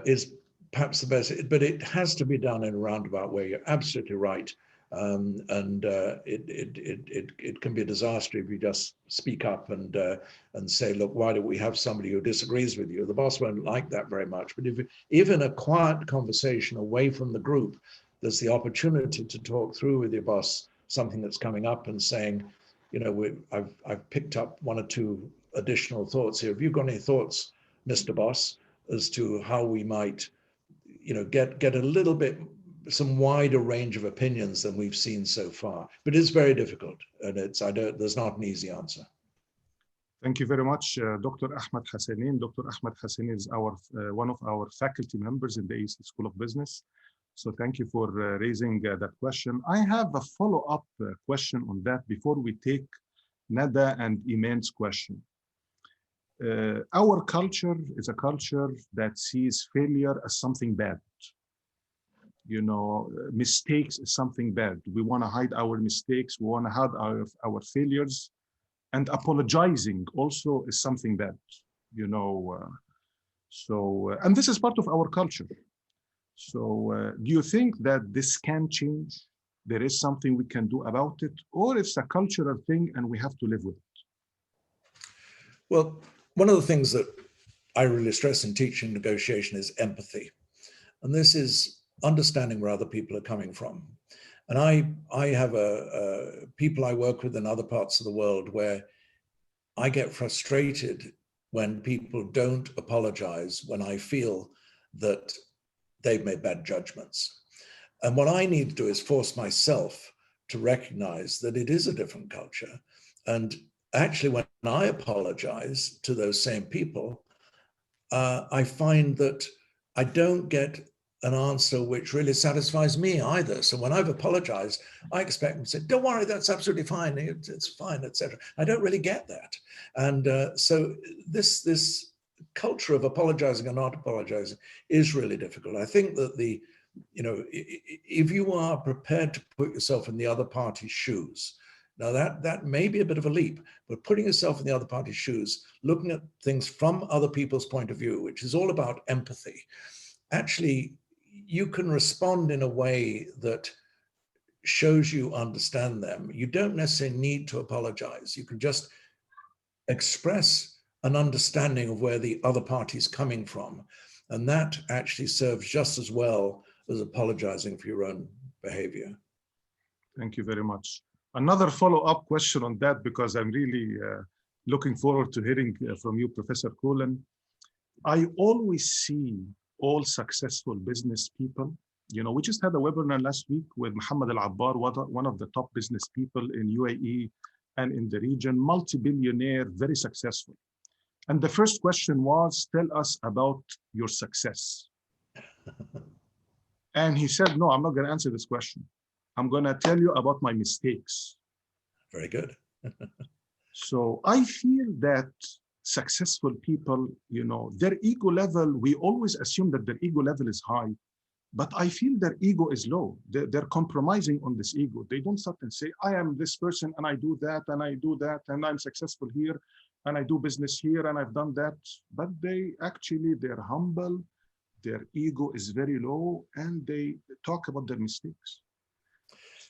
is perhaps the best, but it has to be done in a roundabout way. You're absolutely right. It can be a disaster if you just speak up and say, look, why don't we have somebody who disagrees with you? The boss won't like that very much. But if in a quiet conversation away from the group, there's the opportunity to talk through with your boss something that's coming up and saying, you know, I've picked up one or two additional thoughts here. Have you got any thoughts, Mr. Boss, as to how we might, you know, get a little bit, some wider range of opinions than we've seen so far? But it's very difficult, and there's not an easy answer. Thank you very much, Dr. Ahmed Hassanin. Dr. Ahmed Hassanin is one of our faculty members in the AEC School of Business. So thank you for raising that question. I have a follow-up question on that before we take Nada and Iman's question. Our culture is a culture that sees failure as something bad. You know, mistakes is something bad. We want to hide our mistakes. We want to hide our failures, and apologizing also is something bad. You know, and this is part of our culture. So, do you think that this can change? There is something we can do about it, or it's a cultural thing and we have to live with it? Well, one of the things that I really stress in teaching negotiation is empathy, and this is understanding where other people are coming from. And I have people I work with in other parts of the world where I get frustrated when people don't apologize, when I feel that they've made bad judgments. And what I need to do is force myself to recognize that it is a different culture. And actually, when I apologize to those same people, I find that I don't get an answer which really satisfies me either. So when I've apologized, I expect them to say, don't worry, that's absolutely fine, it's fine, etc. I don't really get that. And so this culture of apologizing or not apologizing is really difficult. I think that if you are prepared to put yourself in the other party's shoes, now that may be a bit of a leap, but putting yourself in the other party's shoes, looking at things from other people's point of view, which is all about empathy, actually, you can respond in a way that shows you understand them. You don't necessarily need to apologize. You can just express an understanding of where the other party is coming from. And that actually serves just as well as apologizing for your own behavior. Thank you very much. Another follow-up question on that, because I'm really looking forward to hearing from you, Professor Cullen. I always see all successful business people. You know, we just had a webinar last week with Mohammed Al-Abbar, one of the top business people in UAE and in the region, multi-billionaire, very successful. And the first question was, tell us about your success. And he said, no, I'm not going to answer this question. I'm going to tell you about my mistakes. Very good. So I feel that successful people, you know, their ego level, we always assume that their ego level is high, but I feel their ego is low. They're compromising on this ego. They don't start and say, I am this person and I do that and I do that and I'm successful here and I do business here and I've done that. But they're humble, their ego is very low, and they talk about their mistakes.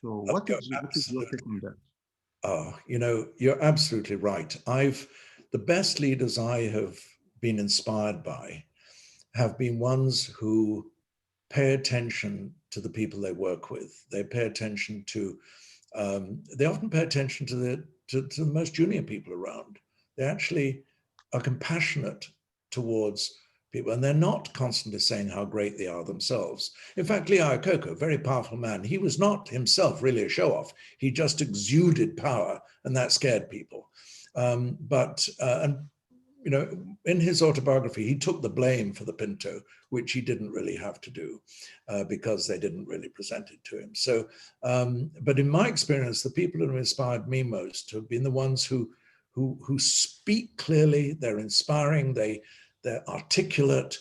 So what is your take on that? You know, you're absolutely right. The best leaders I have been inspired by have been ones who pay attention to the people they work with. They pay attention to, they often pay attention to the most junior people around. They actually are compassionate towards people, and they're not constantly saying how great they are themselves. In fact, Iacocca, a very powerful man, he was not himself really a show-off. He just exuded power, and that scared people. And you know, in his autobiography, he took the blame for the Pinto, which he didn't really have to do because they didn't really present it to him. So, but in my experience, the people who have inspired me most have been the ones who speak clearly. They're inspiring. They're articulate.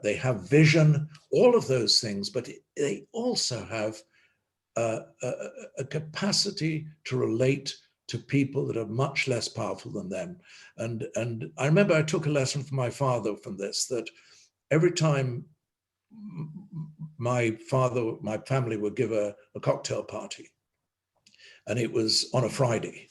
They have vision. All of those things, but they also have a capacity to relate to people that are much less powerful than them. And I remember I took a lesson from my father from this, that every time my family would give a cocktail party, and it was on a Friday,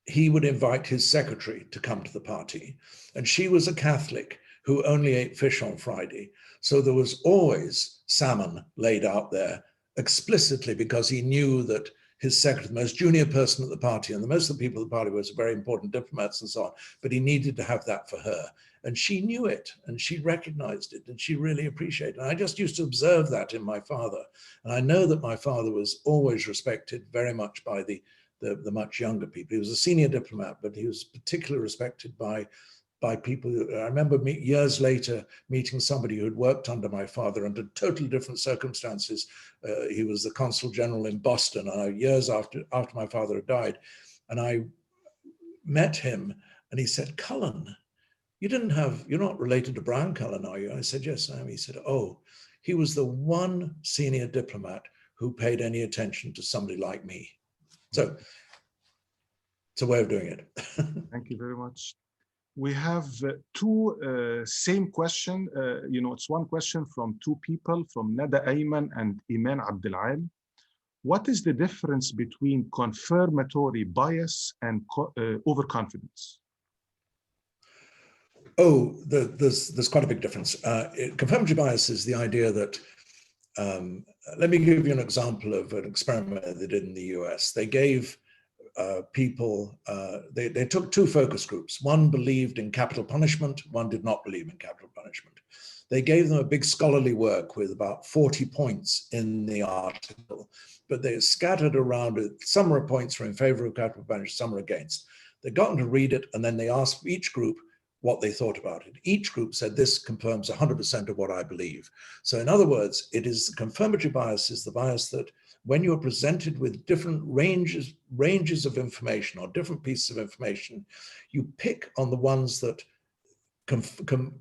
he would invite his secretary to come to the party. And she was a Catholic who only ate fish on Friday. So there was always salmon laid out there explicitly, because he knew that his secretary, the most junior person at the party, and the most of the people at the party was very important diplomats and so on, but he needed to have that for her. And she knew it, and she recognized it, and she really appreciated it. And I just used to observe that in my father. And I know that my father was always respected very much by the much younger people. He was a senior diplomat, but he was particularly respected by people. I remember years later meeting somebody who had worked under my father under totally different circumstances. He was the consul general in Boston, years after my father had died. And I met him, and he said, "Cullen, you're not related to Brian Cullen, are you?" I said, "Yes, I am." He said, "Oh, he was the one senior diplomat who paid any attention to somebody like me." So it's a way of doing it. Thank you very much. We have two same question. It's one question from two people, from Nada Ayman and Iman Abdelal. What is the difference between confirmatory bias and overconfidence? Oh, there's quite a big difference. Confirmatory bias is the idea that, let me give you an example of an experiment they did in the US. They gave people, they took two focus groups. One believed in capital punishment, one did not believe in capital punishment. They gave them a big scholarly work with about 40 points in the article, but they scattered around it. Some of the points were in favor of capital punishment, some were against. They got them to read it, and then they asked each group what they thought about it. Each group said, "This confirms 100% of what I believe." So in other words, it is confirmatory bias is the bias that when you're presented with different ranges of information or different pieces of information, you pick on the ones that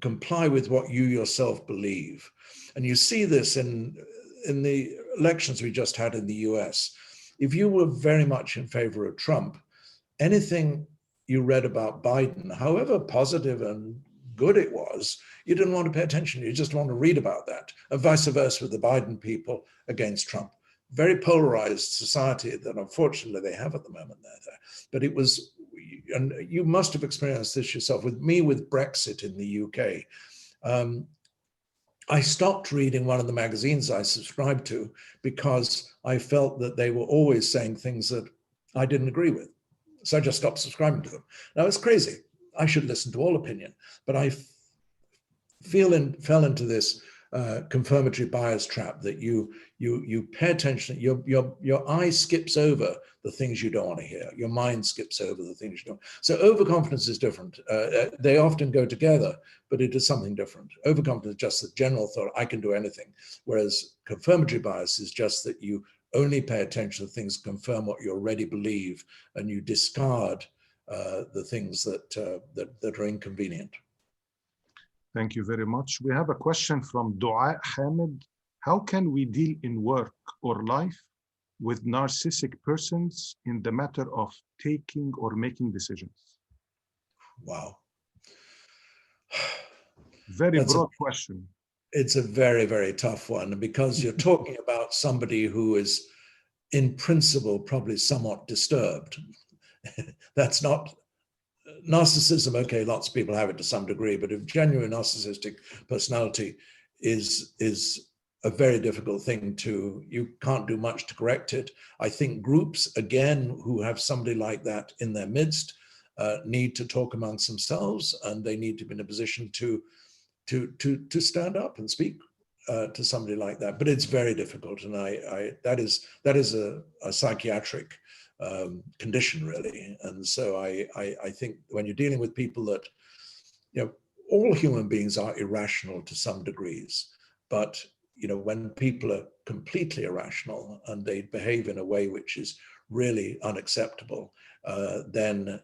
comply with what you yourself believe. And you see this in the elections we just had in the US. If you were very much in favor of Trump, anything you read about Biden, however positive and good it was, you didn't want to pay attention. You just want to read about that, and vice versa with the Biden people against Trump. Very polarized society that unfortunately they have at the moment there. But it was, and you must have experienced this yourself, with me with Brexit in the UK. I stopped reading one of the magazines I subscribed to because I felt that they were always saying things that I didn't agree with. So I just stopped subscribing to them. Now it's crazy. I should listen to all opinion, but I fell into this confirmatory bias trap that you pay attention. Your eye skips over the things you don't want to hear. Your mind skips over the things you don't. So overconfidence is different. They often go together, but it is something different. Overconfidence is just the general thought, I can do anything. Whereas confirmatory bias is just that you only pay attention to things that confirm what you already believe, and you discard the things that are inconvenient. Thank you very much. We have a question from Dua Hamid. How can we deal in work or life with narcissistic persons in the matter of taking or making decisions? Wow. Very broad question. It's a very, very tough one, because you're talking about somebody who is in principle probably somewhat disturbed. That's not narcissism. Okay, lots of people have it to some degree, but if genuine narcissistic personality is a very difficult thing you can't do much to correct it. I think groups, again, who have somebody like that in their midst need to talk amongst themselves, and they need to be in a position to stand up and speak to somebody like that. But it's very difficult, and that is a psychiatric condition, really. And so I think when you're dealing with people that, all human beings are irrational to some degrees, but when people are completely irrational and they behave in a way which is really unacceptable, then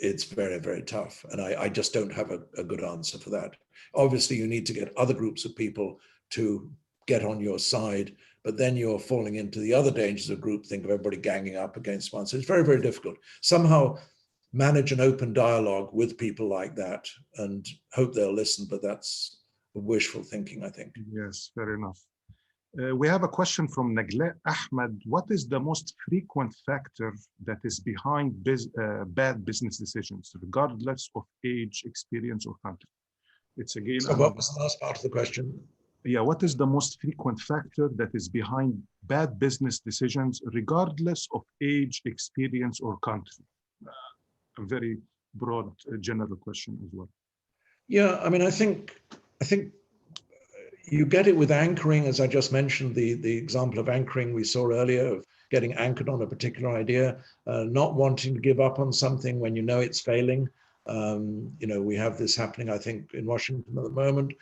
it's very, very tough. And I just don't have a good answer for that. Obviously, you need to get other groups of people to get on your side, but then you're falling into the other dangers of groupthink, of everybody ganging up against one. So it's very, very difficult. Somehow manage an open dialogue with people like that and hope they'll listen, but that's wishful thinking, I think. Yes, fair enough. We have a question from Nagle Ahmed. What is the most frequent factor that is behind bad business decisions, regardless of age, experience, or country? It's again. So what was the last part of the question? Yeah, what is the most frequent factor that is behind bad business decisions, regardless of age, experience, or country? A very broad, general question as well. Yeah, I mean, I think you get it with anchoring, as I just mentioned, the example of anchoring we saw earlier, of getting anchored on a particular idea, not wanting to give up on something when you know it's failing. We have this happening, I think, in Washington at the moment.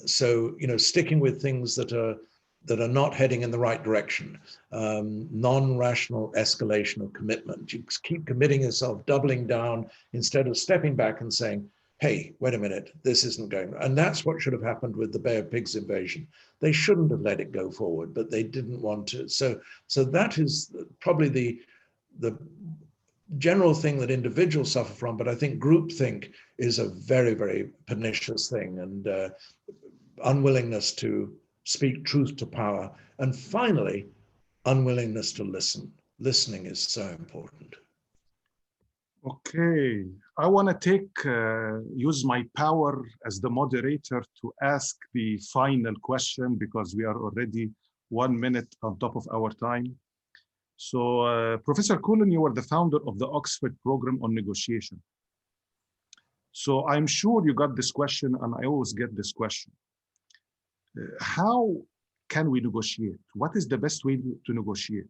So, sticking with things that are not heading in the right direction, non-rational escalation of commitment. You keep committing yourself, doubling down, instead of stepping back and saying, hey, wait a minute, this isn't going. And that's what should have happened with the Bay of Pigs invasion. They shouldn't have let it go forward, but they didn't want to. So that is probably the general thing that individuals suffer from, but I think groupthink is a very, very pernicious thing, and unwillingness to speak truth to power. And finally, unwillingness to listen. Listening is so important. Okay, I want to use my power as the moderator to ask the final question, because we are already 1 minute on top of our time. So, Professor Cullen, you are the founder of the Oxford Program on Negotiation. So I'm sure you got this question, and I always get this question. How can we negotiate? What is the best way to negotiate?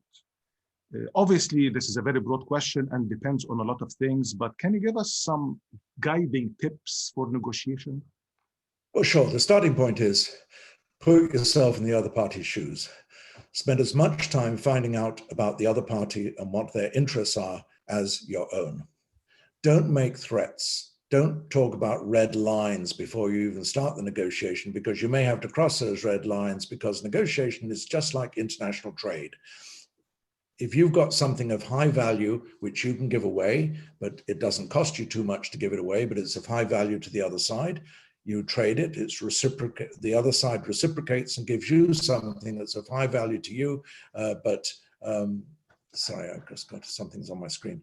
Obviously, this is a very broad question and depends on a lot of things, but can you give us some guiding tips for negotiation? Well, sure. The starting point is put yourself in the other party's shoes. Spend as much time finding out about the other party and what their interests are as your own. Don't make threats. Don't talk about red lines before you even start the negotiation, because you may have to cross those red lines, because negotiation is just like international trade. If you've got something of high value, which you can give away, but it doesn't cost you too much to give it away, but it's of high value to the other side, you trade it, it's reciprocate, the other side reciprocates and gives you something that's of high value to you, sorry, I just got something's on my screen,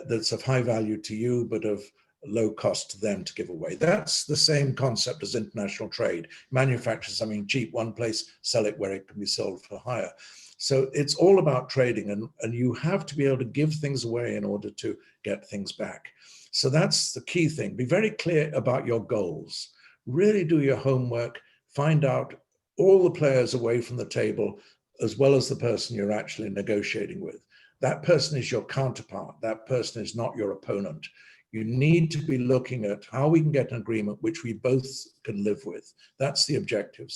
that's of high value to you, but of low cost to them to give away. That's the same concept as international trade. Manufacture something cheap one place, sell it where it can be sold for higher. So it's all about trading, and you have to be able to give things away in order to get things back. So that's the key thing. Be very clear about your goals. Really do your homework. Find out all the players away from the table, as well as the person you're actually negotiating with. That person is your counterpart. That person is not your opponent. You need to be looking at how we can get an agreement which we both can live with. That's the objective.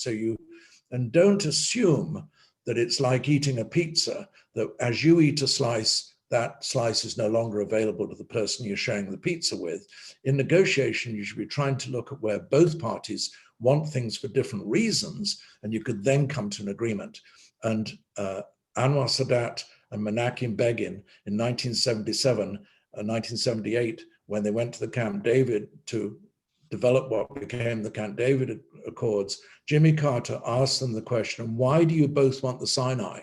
And don't assume that it's like eating a pizza, that as you eat a slice, that slice is no longer available to the person you're sharing the pizza with. In negotiation, you should be trying to look at where both parties want things for different reasons, and you could then come to an agreement. And Anwar Sadat and Menachem Begin in 1977 and 1978, when they went to the Camp David to develop what became the Camp David Accords, Jimmy Carter asked them the question, why do you both want the Sinai?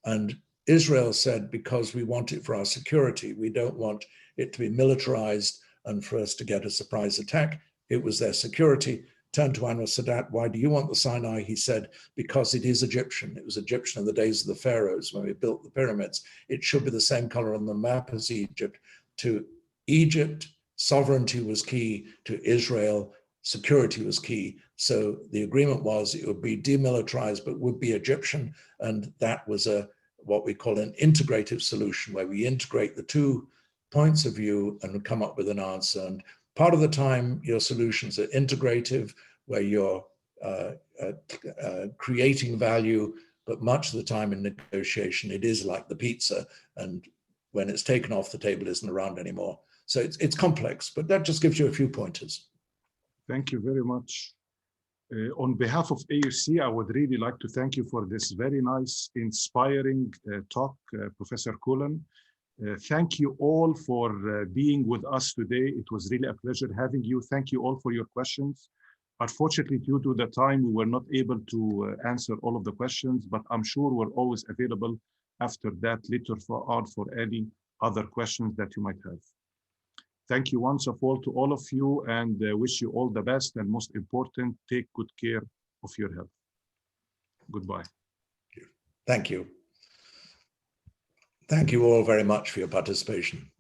And Israel said, because we want it for our security. We don't want it to be militarized and for us to get a surprise attack. It was their security. Turned to Anwar Sadat, why do you want the Sinai? He said, because it is Egyptian. It was Egyptian in the days of the pharaohs when we built the pyramids. It should be the same color on the map as Egypt. To Egypt, sovereignty was key. To Israel, security was key. So the agreement was it would be demilitarized, but would be Egyptian. And that was a what we call an integrative solution, where we integrate the two points of view and come up with an answer. And part of the time, your solutions are integrative, where you're creating value, but much of the time in negotiation, it is like the pizza, and when it's taken off the table, isn't around anymore. So it's complex, but that just gives you a few pointers. Thank you very much. On behalf of AUC, I would really like to thank you for this very nice, inspiring talk, Professor Cullen. Thank you all for being with us today. It was really a pleasure having you. Thank you all for your questions. Unfortunately, due to the time, we were not able to answer all of the questions, but I'm sure we're always available after that later on for any other questions that you might have. Thank you once of all to all of you, and wish you all the best, and most important, take good care of your health. Goodbye. Thank you. Thank you all very much for your participation.